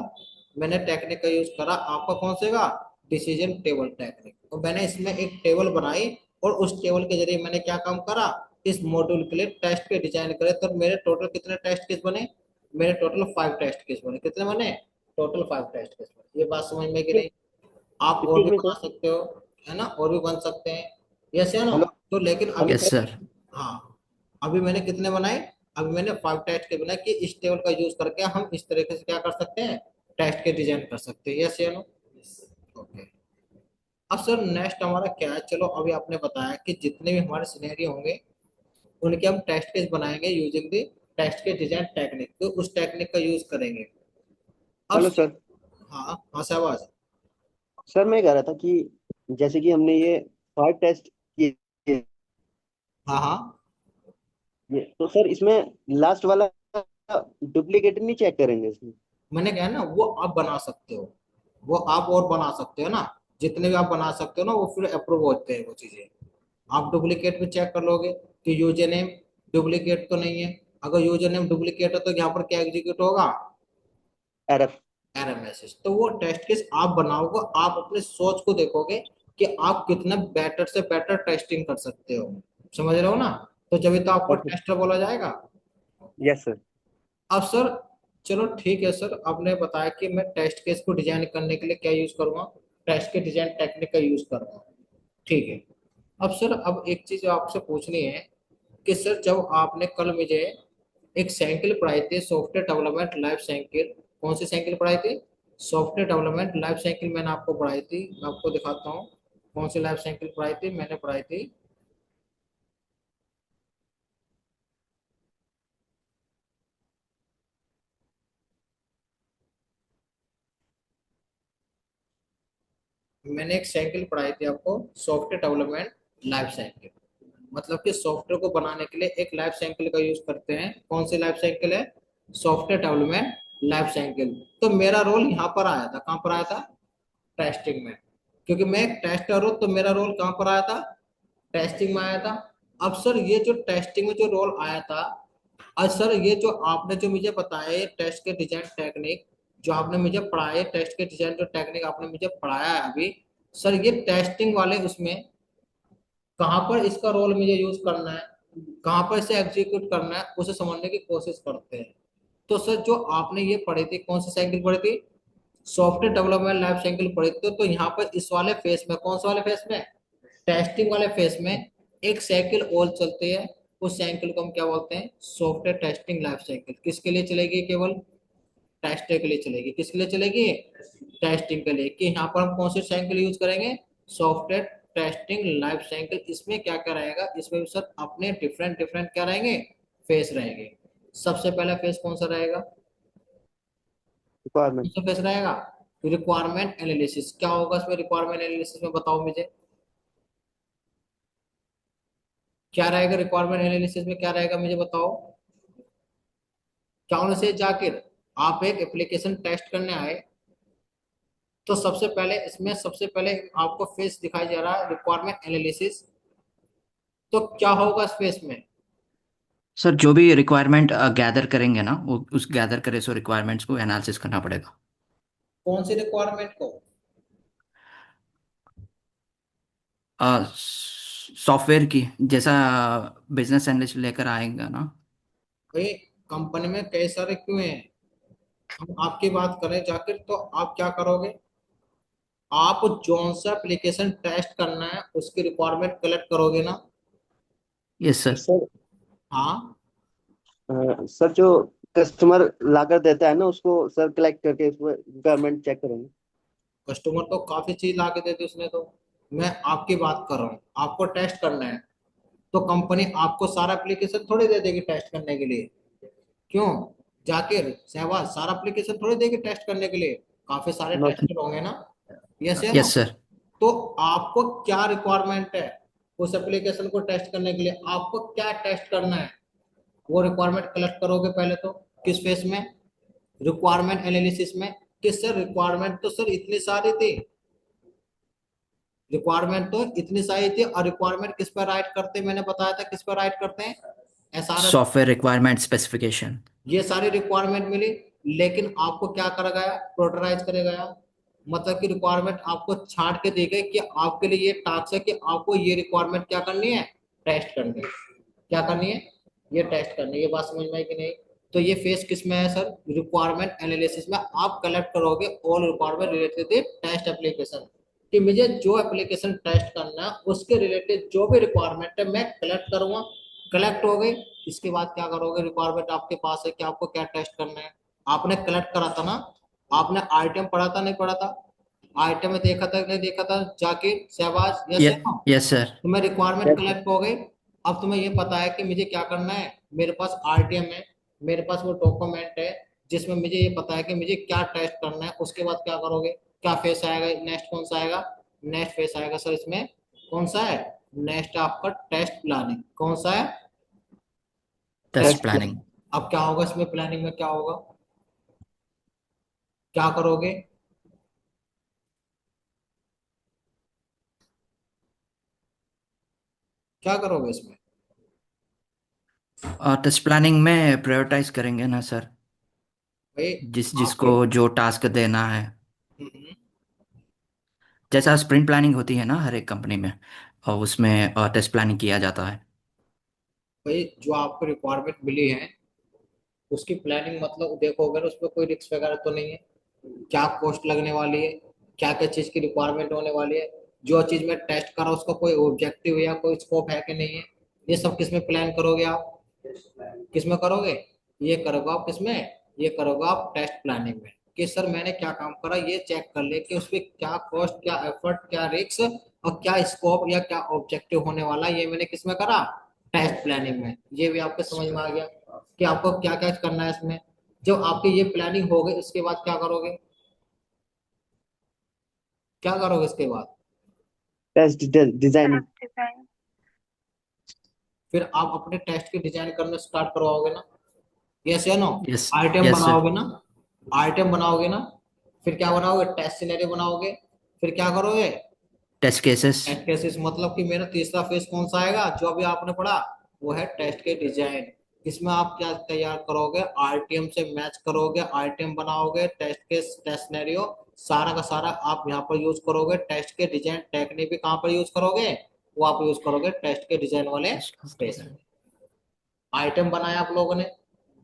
मैंने टेक्निक का यूज करा आपका कौन से का, डिसीजन टेबल टेक्निक। तो मैंने इसमें एक टेबल बनाई, और उस टेबल के जरिए मैंने क्या काम करा, इस मॉड्यूल के लिए टेस्ट के डिजाइन करे। तो मेरे टोटल कितने टेस्ट केस बने, मेरे टोटल 5 टेस्ट केस बने। कितने बने, टोटल 5 टेस्ट केस बने। ये बात समझ में कि नहीं, आप और एक्सक्यूज भी मी बना सर। सकते हो, है ना, और भी बन सकते हैं, यस है ना। हेलो। तो लेकिन अभी हेलो यस सर। सर। हाँ, अभी मैंने कितने बनाए, अभी मैंने 5 टेस्ट के बनाए, कि इस टेबल का यूज करके हम इस तरीके से क्या कर सकते हैं, टेस्ट के डिजाइन कर सकते हैं, यस या नो। ओके। अब सर नेक्स्ट हमारा क्या है, चलो अभी आपने बताया कि जितने भी हमारे सिनेरियो होंगे उनके हम टेस्ट केस बनाएंगे यूजिंग द टेस्ट के डिजाइन टेक्निक, तो उस टेक्निक का यूज करेंगे। अब हेलो सर। हाँ हाँ शाबाश। सर मैं कह रहा था कि जैसे कि हमने ये 5 टेस्ट किए, हाँ हाँ, ये तो सर इसमें लास्ट वाला डुप्लीकेट नहीं चेक करेंगे इसमें? मैंने कहा ना वो आप बना सकते हो, वो आप और बना सकते हो ना, जितने भी आप बना सकते हो ना वो फिर अप्रूव होते हैं वो चीजें। आप डुप्लीकेट भी चेक कर लोगे कि यूजर नेम डुप्लीकेट तो नहीं है। अगर यूजर नेम डुप्लीकेट है तो यहाँ पर क्या एग्जीक्यूट होगा? एरर। Error message. तो वो टेस्ट केस आप बनाओगे, आप अपने सोच को देखोगे कि आप कितना बेटर से बेटर टेस्टिंग कर सकते हो। समझ रहे हो ना? तो जब तो आपको ओके। टेस्टर बोला जाएगा। Yes sir. अब सर, चलो ठीक है सर, आपने बताया कि मैं टेस्ट केस को डिजाइन करने के लिए क्या यूज करूंगा, टेस्ट के डिजाइन टेक्निक का यूज करूंगा। ठीक है। अब सर, अब एक चीज आपसे पूछनी है कि सर जब आपने कल मुझे एक साइकिल पढ़ाई थी, सॉफ्टवेयर डेवलपमेंट लाइफ साइकिल, कौन सी साइकिल पढ़ाई थी? सॉफ्टवेयर डेवलपमेंट लाइफ साइकिल मैंने आपको पढ़ाई थी। मैं आपको दिखाता हूँ कौन सी लाइफ साइकिल पढ़ाई थी, मैंने पढ़ाई थी। मैंने एक साइकिल पढ़ाई थी आपको, सॉफ्टवेयर डेवलपमेंट लाइफ साइकिल। मतलब कि सॉफ्टवेयर को बनाने के लिए एक लाइफ साइकिल का यूज करते हैं। कौन सी लाइफ साइकिल है? Software development life cycle. तो मेरा रोल यहाँ पर आया था, कहाँ पर आया था? टेस्टिंग में। क्योंकि मैं एक टेस्टर हूँ तो मेरा रोल कहाँ पर आया था? टेस्टिंग में आया था। अब सर ये जो टेस्टिंग में जो रोल आया था, और सर ये जो आपने जो मुझे बताया ये टेस्ट के डिजाइन टेक्निक, जो आपने मुझे पढ़ाया टेस्ट के डिजाइन जो टेक्निक आपने मुझे पढ़ाया है अभी, सर ये टेस्टिंग वाले उसमें कहाँ पर इसका रोल मुझे यूज करना है, कहाँ पर इसे एग्जीक्यूट करना है, उसे समझने की कोशिश करते हैं। तो सर जो आपने ये पढ़ी थी, कौन सी साइकिल पढ़ी थी? सॉफ्टवेयर डेवलपमेंट लाइफ साइकिल पढ़ी थी। तो यहाँ पर इस वाले फेस में, कौन से वाले फेस में? टेस्टिंग वाले फेस में एक साइकिल और चलती है। उस साइकिल को हम क्या बोलते हैं? Software testing life cycle. किसके लिए चलेगी? केवल टेस्टिंग के लिए चलेगी। किसके लिए चलेगी? टेस्टिंग के लिए। कि यहाँ पर हम कौन सी साइकिल यूज करेंगे? Software testing life cycle. इसमें क्या क्या रहेगा? इसमें भी सर अपने डिफरेंट डिफरेंट क्या रहेंगे? फेस रहेंगे। सबसे पहला फेस कौन सा रहेगा? कौन रिक्वायरमेंट। सा फेस रहेगा? Requirement analysis. क्या होगा इसमें रिक्वायरमेंट एनालिसिस में, बताओ मुझे क्या रहेगा? रिक्वायरमेंट एनालिसिस में क्या रहेगा मुझे बताओ। क्या से जाकिर, आप एक एप्लीकेशन टेस्ट करने आए तो सबसे पहले इसमें सबसे पहले आपको फेस दिखाई जा रहा है रिक्वायरमेंट एनालिसिस। तो क्या होगा इस फेस में? सर जो भी रिक्वायरमेंट गैदर करेंगे ना, वो उस गैदर करे सो रिक्वायरमेंट्स को एनालिसिस करना पड़ेगा। कौन सी रिक्वायरमेंट को? सॉफ्टवेयर की, जैसा बिजनेस एनालिस्ट लेकर आएंगे ना। भाई कंपनी में कई सारे क्यों हैं, हम आपकी बात करें जाकिर तो आप क्या करोगे? आप जोन सा एप्लीकेशन टेस्ट करना है उसकी रिक्वायरमेंट कलेक्ट करोगे ना? Yes sir. सर हाँ। सर जो कस्टमर लाकर देता है ना उसको सर कलेक्ट करके उसमें रिक्वायरमेंट चेक करेंगे। कस्टमर तो काफी चीज ला के देते उसने तो, मैं आपकी बात कर रहा हूँ, आपको टेस्ट करना है तो कंपनी आपको सारा एप्लीकेशन थोड़ी दे देगी टेस्ट करने के लिए। क्यों जाकिर सहवाज, सारा एप्लीकेशन थोड़ी देगी टेस्ट करने के लिए, काफी सारे नो सर। टेस्टर होंगे ना। यस या नो? Yes sir. तो आपको क्या रिक्वायरमेंट है उस एप्लीकेशन को टेस्ट करने के लिए, आपको क्या टेस्ट करना है, वो रिक्वायरमेंट कलेक्ट करोगे पहले तो। किस फेस में? रिक्वायरमेंट एनालिसिस में। कि सर रिक्वायरमेंट तो सर इतनी सारी थी, रिक्वायरमेंट तो इतनी सारी थी, और रिक्वायरमेंट किस पर राइट करते हैं? मैंने बताया था किस पर राइट करते हैं? एसआरएस। Software requirement specification. ये सारी रिक्वायरमेंट मिली, लेकिन आपको क्या करा गया? प्रोटोटाइज करे गया। मतलब कि रिक्वायरमेंट आपको छांट के दी गई कि आपके लिए ये टास्क है कि आपको ये रिक्वायरमेंट क्या करनी है? टेस्ट करनी है। क्या करनी है? ये टेस्ट करनी है। ये बात समझ में आई कि नहीं? तो ये फेस किस में है सर? रिक्वायरमेंट एनालिसिस में। आप कलेक्ट करोगे all requirement related test application, कि मुझे जो एप्लीकेशन टेस्ट करना है उसके रिलेटेड जो भी रिक्वायरमेंट है मैं कलेक्ट करूंगा। कलेक्ट हो गई, इसके बाद क्या करोगे? रिक्वायरमेंट आपके पास है कि आपको क्या टेस्ट करना है, आपने कलेक्ट करा था ना, आपने आइटम पढ़ा था नहीं पढ़ा था? आइटम में देखा था नहीं देखा था जाके शहबाज, यस या नो? Yes sir. तुम्हें रिक्वायरमेंट यस सर। कलेक्ट हो गई। अब तुम्हें ये पता है कि मुझे क्या करना है, मेरे पास आरटीएम है, मेरे पास वो डॉक्यूमेंट है जिसमें मुझे ये पता है कि मुझे क्या टेस्ट करना है। उसके बाद क्या करोगे? क्या फेस आएगा नेक्स्ट? कौन सा आएगा? नेक्स्ट फेस आएगा सर इसमें, कौन सा है? नेक्स्ट आपका टेस्ट प्लानिंग। कौन सा है? Test test planning. प्लान। अब क्या होगा इसमें, प्लानिंग में क्या होगा, क्या करोगे? क्या करोगे इसमें? टेस्ट प्लानिंग में प्रायोरिटाइज करेंगे ना सर, भाई जिसको आपके जो टास्क देना है। हम्म, जैसा स्प्रिंट प्लानिंग होती है ना हर एक कंपनी में, और उसमें टेस्ट प्लानिंग किया जाता है। भाई जो आपको रिक्वायरमेंट मिली है उसकी प्लानिंग मतलब देखोगे ना, उसमें कोई रिस्क वगैरह तो नहीं है? क्या कॉस्ट लगने वाली है, क्या क्या चीज की रिक्वायरमेंट होने वाली है, जो चीज में टेस्ट करा उसका कोई ऑब्जेक्टिव या कोई स्कोप है कि नहीं है, ये सब किसमें प्लान करोगे आप? किसमें करोगे? ये करोगे आप किसमें? ये करोगे आप टेस्ट प्लानिंग में, कि सर मैंने क्या काम करा ये चेक कर ले कि उसपे क्या कॉस्ट, क्या एफर्ट, क्या रिस्क और क्या स्कोप या क्या ऑब्जेक्टिव होने वाला है, ये मैंने किसमें करा? टेस्ट प्लानिंग में। ये भी आपको समझ में आ गया कि आपको क्या क्या करना है इसमें। जब आपकी ये प्लानिंग हो गई उसके बाद क्या करोगे? क्या करोगे इसके बाद? Test designing. Test design. फिर आप अपने टेस्ट की डिजाइन करना स्टार्ट करवाओगे ना? यस या no? Yes. Item yes sir. बनाओगे ना? आइटम बनाओगे ना? फिर क्या बनाओगे? टेस्ट सिनेरियो बनाओगे। फिर क्या करोगे? Test cases. Test cases. मतलब कि मेरा तीसरा फेज कौन सा आएगा जो अभी आपने पढ़ा? वो है टेस्ट के डिजाइन। इसमें आप क्या तैयार करोगे? आरटीएम से मैच करोगे, आइटम बनाओगे, टेस्ट केस, टेस्ट सिनेरियो, सारा का सारा आप यहाँ पर यूज करोगे। टेस्ट के डिजाइन टेक्निक भी कहाँ पर यूज करोगे? वो आप यूज करोगे टेस्ट के डिजाइन वाले फेज में। आइटम बनाया आप लोगों ने,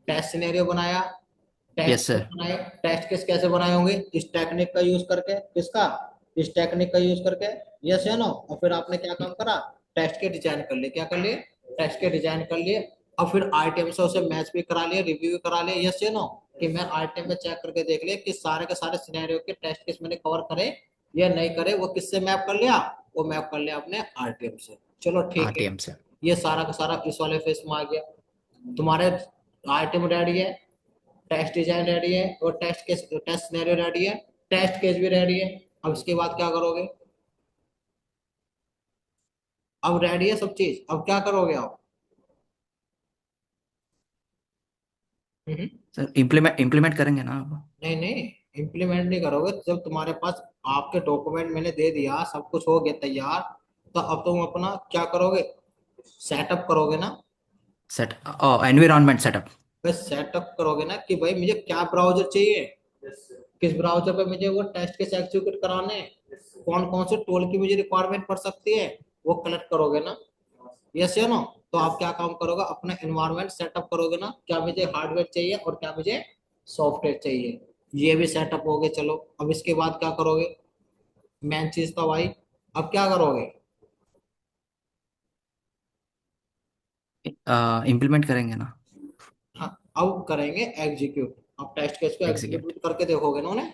टेस्ट सिनेरियो बनाया, टेस्ट यस केस सर। बनाए। टेस्ट केस कैसे बनाए होंगे? इस टेक्निक का यूज करके। किसका? इस टेक्निक का यूज करके। यस या नो? और फिर आपने क्या काम करा? टेस्ट के डिजाइन कर लिए। क्या कर लिए? टेस्ट के डिजाइन कर लिए। और फिर आईटीएम से उसे मैच भी करा लिया, रिव्यू भी करा लिया। यस या नो? कि मैं आईटीएम में चेक करके देख लिया कि सारे के सारे सिनेरियो के टेस्ट केस मैंने कवर करे या नहीं करे। वो किससे मैप कर लिया? वो मैप कर लिया अपने आरटीएम से। चलो ठीक है, आरटीएम से। ये सारा का सारा इस वाले फेस में आ गया। तुम्हारे आइटम रेडी है, टेस्ट डिजाइन रेडी है, और test case, test scenario ready है, टेस्ट केस भी रेडी है। अब इसके बाद क्या करोगे? अब रेडी है सब चीज, अब क्या करोगे आप? हम्म। सर इम्प्लीमेंट इम्प्लीमेंट करेंगे ना अब। नहीं नहीं, इम्प्लीमेंट नहीं करोगे। जब तुम्हारे पास आपके डॉक्यूमेंट मैंने दे दिया, सब कुछ हो गया तैयार, तो अब तुम अपना क्या करोगे? सेटअप करोगे ना? Set environment setup. बस सेटअप करोगे ना कि भाई मुझे क्या ब्राउजर चाहिए, किस ब्राउजर पे मुझे वो टेस्ट केस एग्जीक्यूट कराने हैं, कौन कौन से टूल की मुझे रिक्वायरमेंट पड़ सकती है, वो कलेक्ट करोगे ना? यस या नो? तो आप क्या काम करोगे? अपना एनवायरनमेंट सेटअप करोगे ना, क्या मुझे हार्डवेयर चाहिए और क्या मुझे सॉफ्टवेयर चाहिए। ये भी सेटअप हो गए। चलो अब इसके बाद क्या करोगे? मेन चीज तो भाई, अब क्या करोगे? इम्प्लीमेंट करेंगे ना। हाँ, अब करेंगे एग्जीक्यूट। अब टेस्ट केस को एग्जीक्यूट। एग्जीक्यूट करके देखोगे ना उन्हें,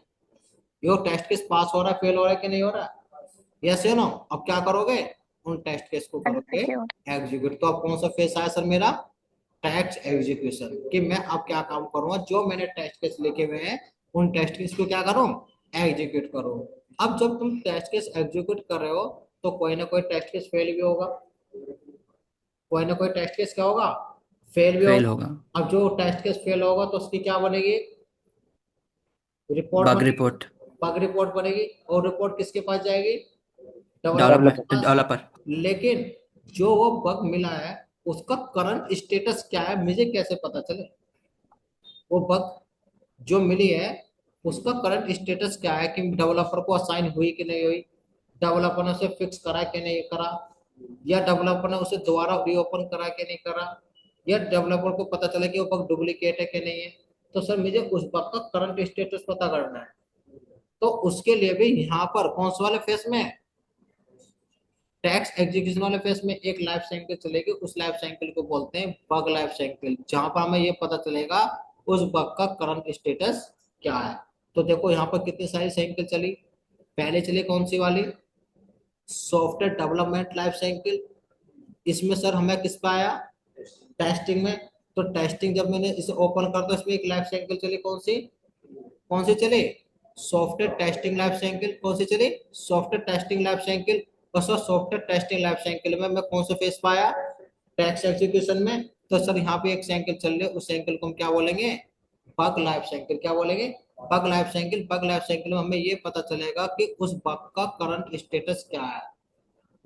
यो टेस्ट केस पास हो रहा है, फेल हो रहा है कि नहीं हो रहा है। यस या नो? अब क्या करोगे? उन टेस्ट केस को करोगे एग्जीक्यूट। एग्जीक्यूट। तो अब कौन सा फेस आया सर मेरा? Test execution. कि मैं अब क्या काम करूंगा, जो मैंने टेस्ट केस लिखे हुए हैं उन टेस्ट केस को क्या करूं? एग्जीक्यूट करूं। अब जब तुम टेस्ट केस एग्जीक्यूट कर रहे हो तो कोई ना कोई टेस्ट केस फेल भी होगा, कोई ना कोई टेस्ट केस क्या होगा? फेल भी फेल होगा। होगा। अब जो टेस्ट केस फेल होगा तो उसकी क्या बनेगी? रिपोर्ट बग बनेगी। रिपोर्ट। बग रिपोर्ट बनेगी। और रिपोर्ट किसके पास जाएगी? डेवलपर के डेवलपर। पास। डेवलपर। लेकिन जो वो बग मिला है उसका करंट स्टेटस क्या है मुझे कैसे पता चले? वो बग जो मिली है उसका करंट स्टेटस क्या है, कि डेवलपर को असाइन हुई कि नहीं हुई, डेवलपर ने उसे फिक्स करा कि नहीं करा, या डेवलपर ने उसे दोबारा रीओपन करा कि नहीं करा, या डेवलपर को पता चला कि वो बग डुप्लीकेट है कि नहीं है। तो सर मुझे उस बग का करंट स्टेटस पता करना है। तो उसके लिए भी यहाँ पर कौन से वाले फेस में, टैक्स एग्जीक्यूशन वाले फेस में एक लाइफ साइकिल चलेगी। उस लाइफ साइकिल को बोलते हैं बग लाइफ साइकिल, जहां पर हमें ये पता चलेगा उस बग का करंट स्टेटस क्या है। तो देखो यहाँ पर कितनी सारी साइकिल चली। पहले चली कौन सी वाली? Software development life cycle. इसमें सर हमें किस पे आया? टेस्टिंग में। तो टेस्टिंग जब मैंने इसे ओपन कर तो इसमें एक लाइफ साइकिल चली, कौन सी? कौन सी चली? सॉफ्टवेयर टेस्टिंग लाइफ साइकिल कौन सी चली, सॉफ्टवेयर टेस्टिंग लाइफ साइकिल। और sir software testing life cycle में मैं कौन सा फेस पाया, टेक्स्ट एग्जीक्यूशन में। तो सर यहाँ पे एक साइकिल चल रही है, उस साइकिल को हम क्या बोलेंगे, बग लाइफ साइकिल। क्या बोलेंगे, bug life cycle. Bug life cycle में हमें ये पता चलेगा कि उस बग का करंट स्टेटस क्या है।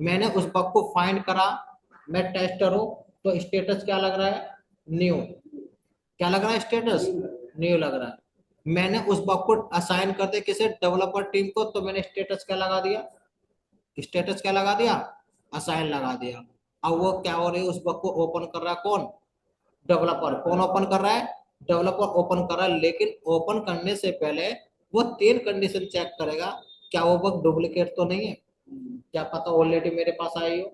मैंने उस बग को फाइंड करा, मैं टेस्टर हूँ, तो स्टेटस क्या लग रहा है, न्यू। क्या लग रहा है, स्टेटस न्यू लग रहा है। मैंने उस बग को असाइन कर दिया किसे, डेवलपर टीम को, तो मैंने स्टेटस क्या लगा दिया, स्टेटस क्या लगा दिया, असाइन लगा दिया। अब वो क्या हो रही है, उस बग को ओपन कर रहा है कौन, डेवलपर। कौन ओपन कर रहा है, डेवलपर ओपन कर रहा है। लेकिन ओपन करने से पहले वो 3 कंडीशन चेक करेगा, क्या वो बग डुप्लीकेट तो नहीं है, क्या पता ऑलरेडी मेरे पास आई हो।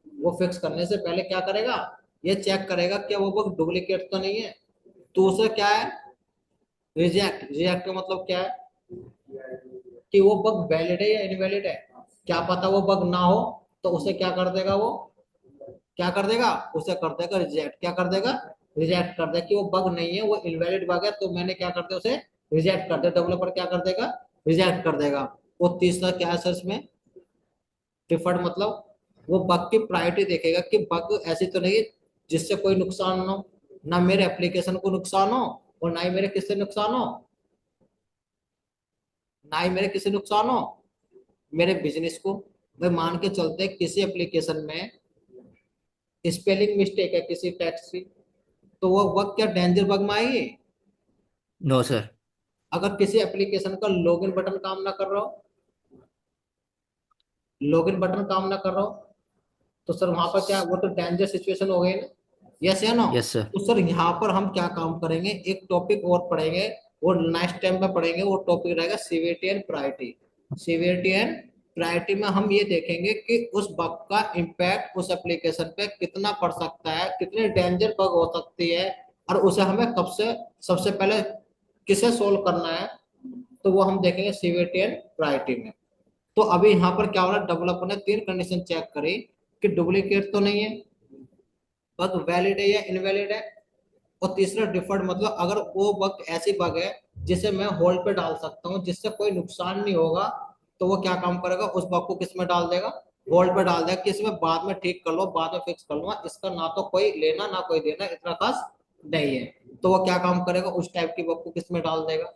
वो फिक्स करने से पहले क्या करेगा, ये चेक करेगा क्या वो बग डुप्लीकेट तो नहीं है। तो उसे क्या है, रिजेक्ट। रिजेक्ट का मतलब क्या है कि वो बग वैलिड है या इनवैलिड है। क्या पता वो बग ना हो, तो उसे क्या कर देगा, वो क्या कर देगा, उसे कर देगा रिजेक्ट। क्या कर देगा, रिजेक्ट कर देगा कि वो बग नहीं है, वो इनवैलिड बग है, तो मैंने क्या कर दिया, उसे रिजेक्ट कर दिया। डेवलपर क्या कर देगा, रिजेक्ट कर देगा। वो तीसरा क्या है सर इसमें, डिफर्ड मतलब वो बग की प्रायोरिटी देखेगा कि बग ऐसी तो नहीं है जिससे कोई नुकसान हो, ना मेरे एप्लीकेशन को नुकसान हो, और ना ही मेरे किससे नुकसान हो, ना ही मेरे किसी नुकसान हो, मेरे बिजनेस को। भाई मान के चलते हैं किसी एप्लीकेशन में स्पेलिंग मिस्टेक है किसी टेक्स्ट की, तो वो बग क्या डेंजर बग में आएगी। No sir. अगर किसी एप्लीकेशन का लॉगिन बटन काम ना कर रहा हो, लॉगिन बटन काम ना कर रहा हो, तो सर वहां पर क्या, वो तो डेंजर सिचुएशन हो गई ना, यस या नो। Yes sir. तो सर यहाँ पर हम क्या काम करेंगे, एक टॉपिक और पढ़ेंगे, वो नेक्स्ट टाइम में पढ़ेंगे। वो टॉपिक रहेगा CVT and priority. CVT and priority में हम ये देखेंगे कि उस बग का इम्पैक्ट उस एप्लीकेशन पे कितना पड़ सकता है, कितनी डेंजर बग हो सकती है, और उसे हमें कब से, सबसे पहले किसे सोल्व करना है, तो वो हम देखेंगे सीवीटी एंड प्रायोरिटी में। तो अभी यहाँ पर क्या हो रहा है, डेवलपर ने 3 कंडीशन चेक करी कि डुप्लीकेट तो नहीं है, बग वैलिड है या इनवैलिड है, और तीसरा डिफर्ड मतलब अगर वो बग ऐसी बग है जिसे मैं होल्ड पे डाल सकता हूँ, जिससे कोई नुकसान नहीं होगा, तो वो क्या काम करेगा, उस बग को किस में डाल देगा, होल्ड पे डाल देगा कि इसमें बाद में ठीक कर लो, बाद में फिक्स कर लूंगा, इसका ना तो कोई लेना ना कोई देना, इतना खास नहीं है। तो वो क्या काम करेगा, उस टाइप की बग को किस में डाल देगा,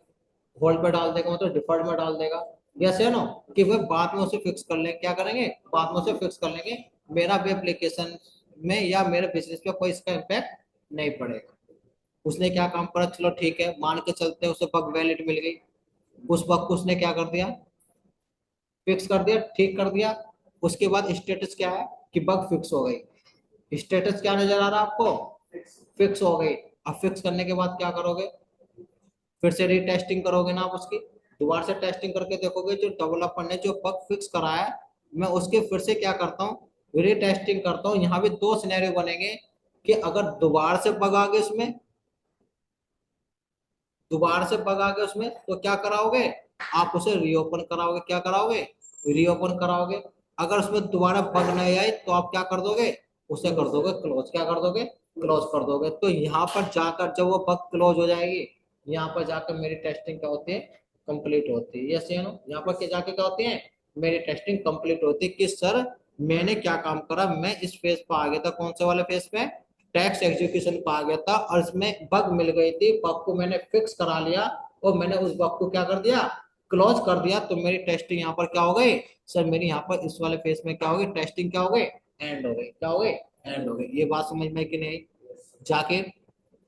होल्ड पे डाल देगा, मतलब डिफर्ड में डाल देगा। यस है नो, कि वह बाद में उसे फिक्स कर लेंगे, क्या करेंगे, बाद में उसे फिक्स कर लेंगे, मेरा भी एप्लीकेशन में या मेरे बिजनेस पे कोई इसका इम्पैक्ट नहीं पड़ेगा। उसने क्या काम करा, चलो ठीक है मान के चलते हैं उसे बग वैलिड मिल गई, उस बग को उसने क्या कर दिया, फिक्स कर दिया, ठीक कर दिया। उसके बाद स्टेटस क्या है कि बग फिक्स हो गई। स्टेटस क्या नजर आ रहा है आपको, फिक्स हो गई। अब फिक्स करने के बाद क्या करोगे, फिर से रीटेस्टिंग करोगे ना आप उसकी, दोबारा से टेस्टिंग करके देखोगे जो डेवलपर ने जो बग फिक्स करा है, मैं उसके फिर से क्या करता हूँ, रीटेस्टिंग करता हूँ। यहाँ भी 2 सिनेरियो बनेंगे कि अगर दोबारा से बग आ गए उसमें, दोबारा से बग आ गए उसमें, तो क्या कराओगे, आप उसे रीओपन कराओगे। क्या कराओगे, रीओपन कराओगे। अगर उसमें दोबारा बग नहीं आई तो आप क्या कर दोगे, उसे कर दोगे क्लोज। क्या कर दोगे, क्लोज कर दोगे। तो यहाँ पर जाकर जब वो बग क्लोज हो जाएगी, यहाँ पर जाकर मेरी टेस्टिंग क्या होती है, कंप्लीट होती है। यस या नो, यहाँ पर जाके क्या होती है, मेरी टेस्टिंग कंप्लीट होती है कि सर मैंने क्या काम करा, मैं इस फेज पे आ गया था, कौन से वाले फेज पे, टैक्स एग्जीक्यूशन पे आ गया था, और इसमें बग मिल गई थी, बग को मैंने फिक्स करा लिया, और मैंने उस बग को क्या कर दिया, क्लोज कर दिया। तो मेरी टेस्टिंग यहाँ पर क्या हो गई, सर मेरी यहाँ पर इस वाले फेज में क्या हो गई, टेस्टिंग क्या हो गई, एंड हो गई। क्या हो गई, एंड हो गई। ये बात समझ में कि नहीं, जाकिर,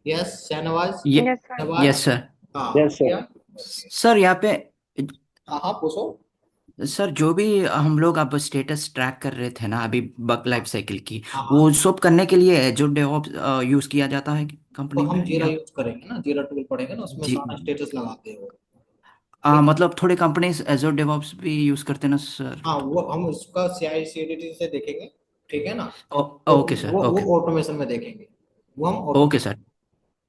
यस, शहनवाज, ये Yes, sir. Shahbaz, yes sir. हाँ यस सर। क्या, सर यहाँ पे, हाँ हाँ पूछो। सर जो भी हम लोग अब स्टेटस ट्रैक कर रहे थे ना अभी बग लाइफ साइकिल की, हाँ हाँ, वो सब करने के लिए जो डेवऑप्स यूज़ किया जाता है तो कंपनी हम में जीरा या। यूज करेंगे ना, जीरा टूल पढ़ेंगे ना, उसमें जी। सारा स्टेटस लगाते हैं वो। ठीक है, मतलब थोड़े कंपनीज एजोर डेवऑप्स भी यूज़ करते हैं ना सर। हाँ वो हम उसका सीआई सीडीडी से देखेंगे, ठीक है ना। ओ, तो ओके सर, वो ओके। ऑटोमेशन में देखेंगे, वो हम ओके ऑटोमेशन, सर।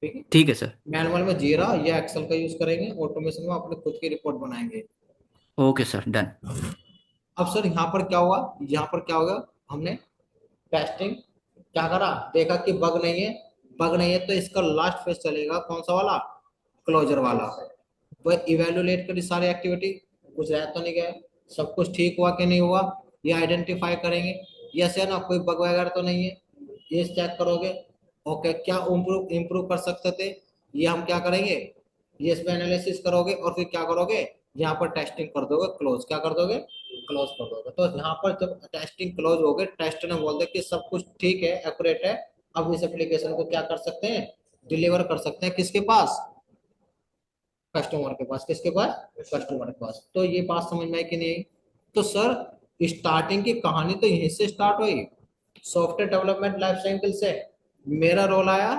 ठीक है। ठीक है सर। मैनुअल में जीरा या एक्सेल का यूज करेंगे, ऑटोमेशन में अपने खुद की रिपोर्ट बनाएंगे। Okay sir, done. अब सर यहाँ पर क्या हुआ, यहाँ पर क्या होगा, हमने टेस्टिंग क्या करा, देखा कि बग नहीं है, बग नहीं है, तो इसका लास्ट फेज चलेगा कौन सा वाला, क्लोजर वाला। वह इवेलुएट करी सारी एक्टिविटी, कुछ रह तो नहीं गया, सब कुछ ठीक हुआ कि नहीं हुआ, ये आइडेंटिफाई करेंगे। यस या ना, कोई बग वगैरह तो नहीं है, ये चेक करोगे। ओके, क्या इम्प्रूव इम्प्रूव कर सकते थे, ये हम क्या करेंगे, ये इस पे एनालिसिस करोगे और फिर क्या करोगे, यहाँ पर टेस्टिंग कर दोगे, क्लोज क्या कर दोगे, क्लोज कर दोगे। तो यहाँ पर जब टेस्टिंग क्लोज हो गई, टेस्ट ने बोल दे कि सब कुछ ठीक है, एक्यूरेट है, अब इस एप्लीकेशन को क्या कर सकते हैं, डिलीवर कर सकते हैं किसके पास, कस्टमर के पास। किसके पास, कस्टमर के पास। तो ये बात समझ में आई कि नहीं आई? तो सर स्टार्टिंग की कहानी तो यहीं से स्टार्ट हुई, सॉफ्टवेयर डेवलपमेंट लाइफ साइकिल से। मेरा रोल आया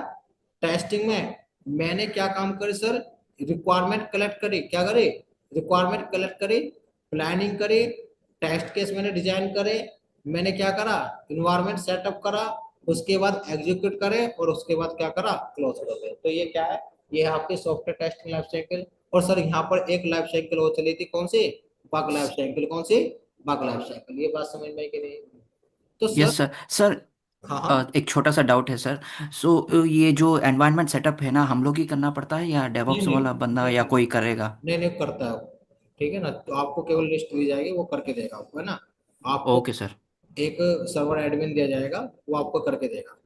टेस्टिंग में। मैंने क्या काम करी सर, रिक्वायरमेंट कलेक्ट करी, क्या करी, रिक्वायरमेंट कलेक्ट करी, प्लानिंग करी, टेस्ट केस मैंने डिजाइन करे, मैंने क्या करा, इन्वायरमेंट सेटअप करा, उसके बाद एग्जीक्यूट करे और उसके बाद क्या करा, क्लोज कर दे। तो ये क्या है, ये है आपकी सॉफ्टवेयर टेस्टिंग लाइफ साइकिल। और सर यहाँ पर एक लाइफ साइकिल वो चली थी, कौन सी, बग लाइफ साइकिल। कौन सी, बग लाइफ साइकिल। ये बात समझ में आई कि नहीं? तो सर, यस सर। सर हाँ हाँ, एक छोटा सा डाउट है सर। सो ये जो एनवायरनमेंट सेटअप है ना, हम लोग ही करना पड़ता है या नहीं डेवऑप्स नहीं वाला बंदा या नहीं कोई करेगा? नहीं नहीं, करता है वो, ठीक है ना। तो आपको केवल लिस्ट दी जाएगी, वो करके देगा आपको, है ना। आपको ओके सर। एक सर्वर एडमिन दिया जाएगा, वो आपको करके देगा,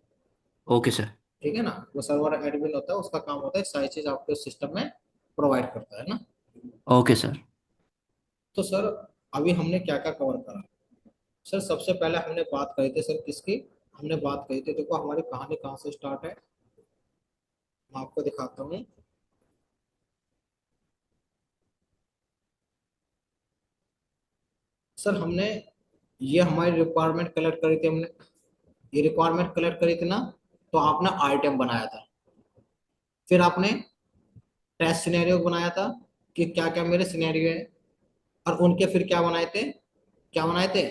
ओके सर। ठीक है ना। वो सर्वर एडमिन होता है, उसका काम होता है सारी चीज आपके सिस्टम में प्रोवाइड करता है ना। Okay sir. तो सर अभी हमने क्या क्या कवर करा। सर सबसे पहले हमने बात करी थी सर किसकी, हमने बात करी थी, देखो हमारी कहानी कहाँ से स्टार्ट है, मैं आपको दिखाता हूँ। सर हमने, ये हमारी रिक्वायरमेंट कलेक्ट करी थी हमने, ये रिक्वायरमेंट कलेक्ट करी थी ना, तो आपने आइटम बनाया था। फिर आपने टेस्ट सिनेरियो बनाया था कि क्या क्या मेरे सिनेरियो है, और उनके फिर क्या बनाए थे, क्या बनाए थे,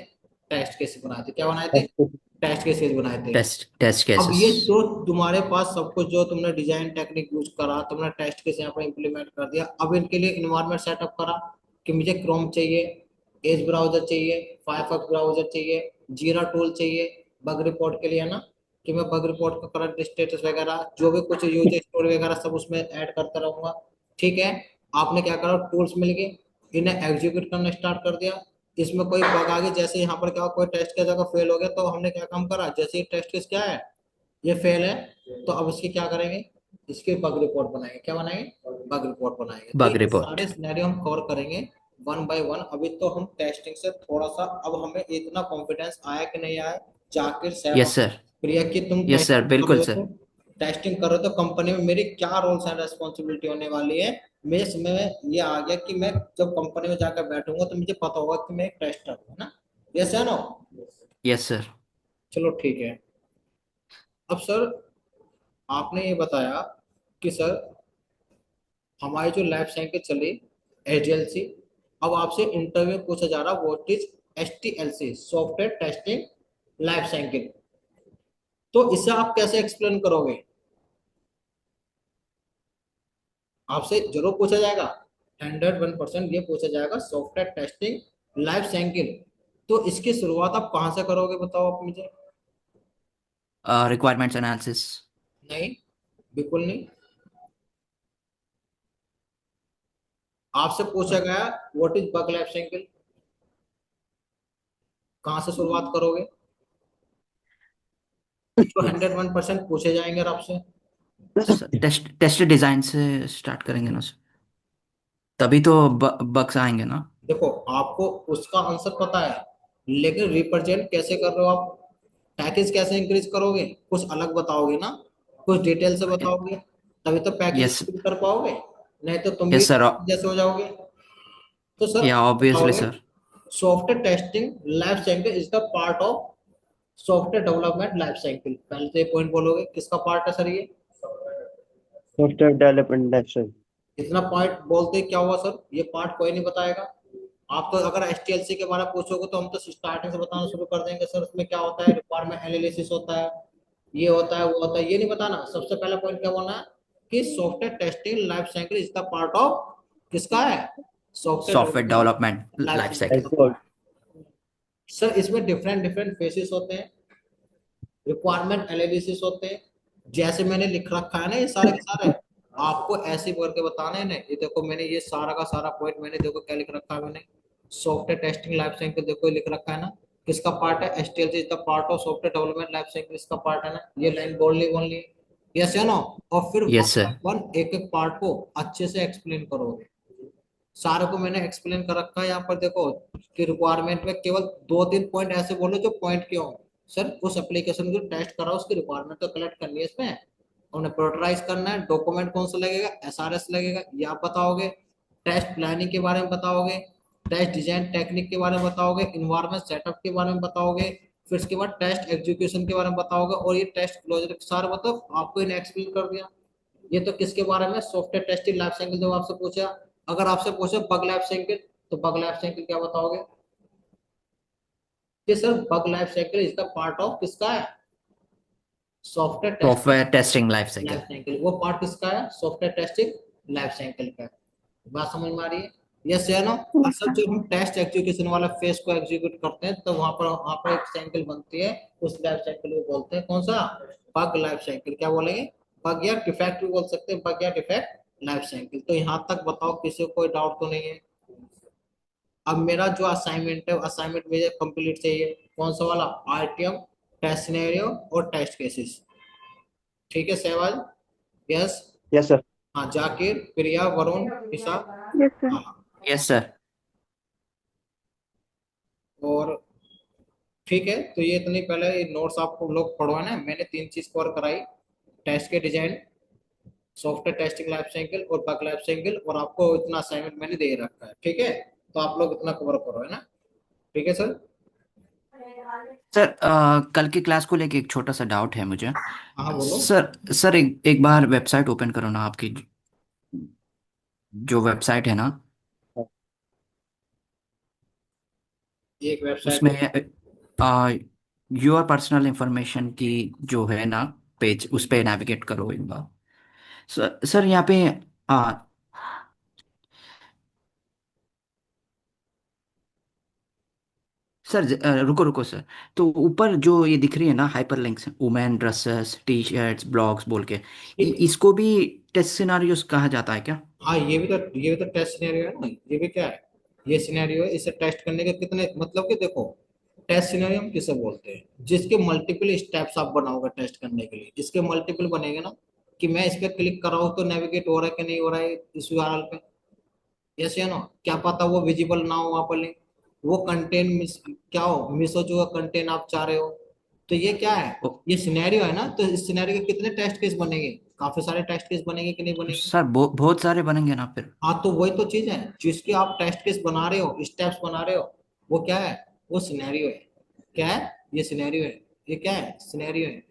टेस्ट केसेस बनाए थे। क्या बनाए थे, टेस्ट केसेस बनाए थे। टेस्ट टेस्ट अब केसेस। ये जो तुम्हारे पास सब कुछ, जो तुमने डिजाइन टेक्निक यूज करा, तुमने टेस्ट केस यहाँ पर इंप्लीमेंट कर दिया, अब इनके लिए इन्वायरमेंट सेटअप करा कि मुझे क्रोम चाहिए, एज ब्राउजर चाहिए, फायरफॉक्स ब्राउजर चाहिए, जीरा टूल चाहिए, बग रिपोर्ट के लिए, है ना, कि मैं बग रिपोर्ट का करंट स्टेटस वगैरह जो भी कुछ यूजर स्टोरी वगैरह सब उसमें ऐड करता रहूंगा। ठीक है, आपने क्या करा, टूल्स मिल गए, इन्हें एग्जीक्यूट करना स्टार्ट कर दिया। इसमें कोई बग आ गई, जैसे यहाँ पर क्या हुआ, कोई टेस्ट केस अगर फेल हो गया, तो हमने क्या काम करा, जैसे ही टेस्ट केस क्या है, ये फेल है, तो अब इसकी क्या करेंगे, इसकी बग रिपोर्ट बनाएंगे। क्या बनाएंगे, बग रिपोर्ट बनाएंगे। तो बग ये रिपोर्ट। सारे सिनेरियो हम कवर करेंगे वन बाय वन। अभी तो हम टेस्टिंग से थोड़ा सा, अब हमें इतना कॉन्फिडेंस आया कि नहीं आया, जाकिर यस सैफ, सर। प्रिया की तुम यस सर, टेस्टिंग कर बिल्कुल रहे हो, सर। तो टेस्टिंग कर रहे हो तो कंपनी में मेरी क्या रोल्स एंड रेस्पॉन्सिबिलिटी होने वाली है। मेरे समय में ये आ गया कि मैं जब कंपनी में जाकर बैठूंगा तो मुझे पता होगा कि मैं एक टेस्टर हूँ, है ना। यस है ना। Yes sir. चलो ठीक है। अब सर आपने ये बताया कि सर हमारी जो लाइफ साइकिल चली एचडीएलसी, अब आपसे इंटरव्यू में पूछा जा रहा what is HTLC, software testing life cycle. तो इसे आप कैसे एक्सप्लेन करोगे, आपसे जरूर पूछा जाएगा, 101% ये पूछा जाएगा, सॉफ्टवेयर टेस्टिंग लाइफ साइकिल। तो इसकी शुरुआत आप कहाँ से करोगे, बताओ आप मुझे। Requirements analysis. नहीं, बिल्कुल नहीं। आपसे पूछा गया what is bug life cycle, कहाँ से शुरुआत करोगे। तो 101% पूछे जाएंगे और आपसे। टेस्ट टेस्ट डिजाइन से स्टार्ट करेंगे ना सर, तभी तो बग्स आएंगे ना। देखो आपको उसका आंसर पता है, लेकिन रिप्रेजेंट कैसे कर रहे हो आप, पैकेज कैसे इंक्रीज करोगे, कुछ अलग बताओगे ना, कुछ डिटेल से बताओगे, तभी तो पैकेज यस। इंक्रीज कर पाओगे। नहीं तो तुम भी यस सर। जैसे हो जाओगे। तो सर या ऑब्वियसली बताओगे, sir. Software testing life cycle is the part of software development life cycle. पहले तो ये पॉइंट बोलोगे किसका पार्ट है सर ये, सॉफ्टवेयर डेवलपमेंट लाइफ इतना पॉइंट बोलते क्या हुआ सर, ये पार्ट कोई नहीं बताएगा। आप तो अगर एचटीएलसी के बारे में पूछोगे तो हम तो स्टार्टिंग से बताना शुरू कर देंगे, सर उसमें क्या होता है, रिक्वायरमेंट एनालिसिस होता है, ये होता है वो होता है, ये नहीं बताना। सबसे पहला पॉइंट क्या बोलना है कि software testing life cycle is the part of, किसका है, software software development development life life cycle का साइकिल। पार्ट। सर इसमें डिफरेंट डिफरेंट फेसेस होते हैं, रिक्वायरमेंट एनालिसिस होते हैं, जैसे मैंने लिख रखा है ना ये सारे के सारे, आपको ऐसे बोल के बताना है ना, ये देखो मैंने ये सारा का सारा पॉइंट मैंने देखो क्या लिख रखा है मैंने, सॉफ्टवेयर टेस्टिंग लाइफ साइकिल देखो लिख रखा है ना, किसका पार्ट है, STLC is the part of software development life cycle, इसका पार्ट है ना, ये लाइन बोलनी यस या नो। और फिर यस सर। वन एक एक पार्ट को अच्छे से एक्सप्लेन करोगे, सारे को मैंने एक्सप्लेन कर रखा है यहाँ पर देखो, कि रिक्वायरमेंट में केवल 2-3 पॉइंट ऐसे बोलो जो पॉइंट क्यों हो। सर उस एप्लीकेशन को टेस्ट कराओ, उसकी रिक्वायरमेंट तो कलेक्ट करनी है इसमें, उन्हें प्रोटोटाइज करना है, डॉक्यूमेंट कौन सा लगेगा, एसआरएस लगेगा, ये आप बताओगे, टेस्ट प्लानिंग के बारे में बताओगे, टेस्ट डिजाइन टेक्निक के बारे में बताओगे, इन्वायरमेंट सेटअप के बारे में बताओगे, फिर उसके बाद टेस्ट एग्जीक्यूशन के बारे में बताओगे, और ये टेस्ट क्लोजर सारे मतलब आपको इन्हें एक्सप्लेन कर दिया। ये तो किसके बारे में, सॉफ्टवेयर टेस्टिंग लाइफ साइकिल जो आपसे पूछा। अगर आपसे पूछे बग लाइफ साइकिल, तो बग लाइफ साइकिल क्या बताओगे, कि सर बग लाइफ साइकिल इसका पार्ट ऑफ किसका है, software testing software testing life life cycle. Cycle, वो पार्ट किसका है, सॉफ्टवेयर टेस्टिंग लाइफ साइकिल का है। बात समझ में आ रही है, यस या नो। Yes, असल sir. जब हम टेस्ट एग्जीक्यूशन वाला फेज को एग्जीक्यूट करते हैं तो वहां पर एक साइकिल बनती है, उस लाइफ साइकिल को बोलते हैं कौन सा, बग लाइफ साइकिल। क्या बोलेंगे, बग या डिफेक्ट भी बोल सकते हैं, बग या डिफेक्ट लाइफ साइकिल। तो यहाँ तक बताओ किसी को कोई डाउट तो नहीं है। अब मेरा जो असाइनमेंट है, असाइनमेंट मुझे कंप्लीट चाहिए, कौन सा वाला, आरटीएम, टेस्ट सिनेरियो और टेस्ट केसेस। ठीक है सहवाज, यस। Yes sir. हाँ जाकिर, प्रिया, वरुण, ईशा। Yes, sir. हाँ यस सर। और ठीक है, तो ये इतनी पहले ये नोट्स आपको लोग पढ़वाना है, मैंने 3 चीज कवर कराई, टेस्ट के design, software testing life cycle और बग लाइफ साइकिल, और आपको इतना असाइनमेंट मैंने दे रखा है, ठीक है। तो आप लोग इतना कवर करो, है ना, ठीक है सर। सर कल की क्लास को लेके एक छोटा सा डाउट है मुझे। हाँ हाँ, बोलो। सर सर एक बार वेबसाइट ओपन करो ना, आपकी जो वेबसाइट है ना, एक वेबसाइट। उसमें योर पर्सनल इंफॉर्मेशन की जो है ना पेज, उस पे नेविगेट करो एक बार। सर यहाँ पे आ, सर रुको रुको सर। तो ऊपर जो ये दिख रही है ना hyper links, women dresses, T shirts, blogs बोल के, इसको भी टेस्ट सिनारियोस कहा जाता है क्या? हाँ ये भी तो टेस्ट सिनेरियो है ना, ये भी क्या है, ये सिनेरियो है, इसे टेस्ट करने के कितने मतलब कि देखो, टेस्ट सिनेरियो हम किसे बोलते हैं, जिसके मल्टीपल स्टेप्स आप बनाओगे टेस्ट करने के लिए, इसके मल्टीपल बनेंगे ना, कि मैं इस पे क्लिक कर रहा हूँ तो नेविगेट हो रहा है कि नहीं हो रहा है इस यूआरएल पे, यस या नो। क्या पता वो विजिबल ना हो वहां पर लिंक, वो कंटेंट मिस, क्या हो मिस हो जो कंटेंट आप चाह रहे हो। तो ये क्या है, ओ, ये सिनेरियो है ना, तो इस सिनेरियो के कितने टेस्ट केस बनेंगे, काफी सारे टेस्ट केस बनेंगे कि नहीं बनेंगे। सर बहुत सारे बनेंगे ना फिर। हाँ तो वही तो चीज है, जिसके आप टेस्ट केस बना रहे हो, स्टेप्स बना रहे हो, वो क्या है, वो सिनेरियो है। क्या है, ये सिनेरियो है, ये क्या है, सिनेरियो है।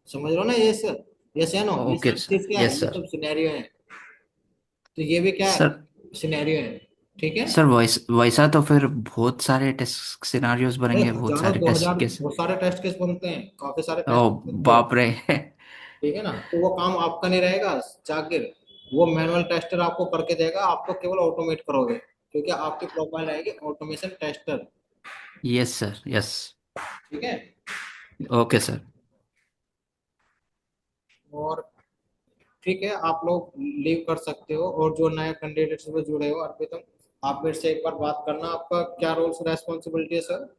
समझ लो ना, ये सर, यस या नो, ये ओके सब सर, चीज क्या है, यस ये सर। सब सिनेरियो है। तो ये भी क्या है, सर सिनेरियो है, ठीक है। सर वैसा तो फिर बहुत सारे टेस्ट सिनारियोस अरे बनेंगे, बहुत हजारों सारे दो टेस्ट हजार केस। बहुत सारे टेस्ट केस बनते हैं, काफी सारे ओ टेस्ट बनते हैं, बाप रे। ठीक है ना। तो वो काम आपका नहीं रहेगा जाकिर, वो मैनुअल टेस्टर आपको करके देगा, आप तो केवल ऑटोमेट करोगे, क्योंकि आपकी प्रोफाइल आएगी automation tester, yes sir, yes. ठीक है। Okay sir. और ठीक है, आप लोग लीव कर सकते हो, और जो नए कैंडिडेट्स में जुड़े हो अभी तक, आप मेरे से एक बार बात करना, आपका क्या रोल्स रेस्पॉन्सिबिलिटी है सर।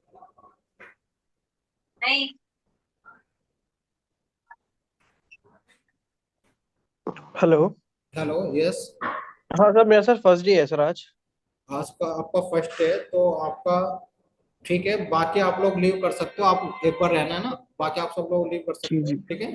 हेलो। Hello, yes. हाँ सर, मेरा सर फर्स्ट डे है सर आज। आज का आपका फर्स्ट है तो आपका ठीक है, बाकी आप लोग लीव कर सकते हो, आप एक बार रहना है ना, बाकी आप सब लोग लीव कर सकते जी हो, जी। ठीक है।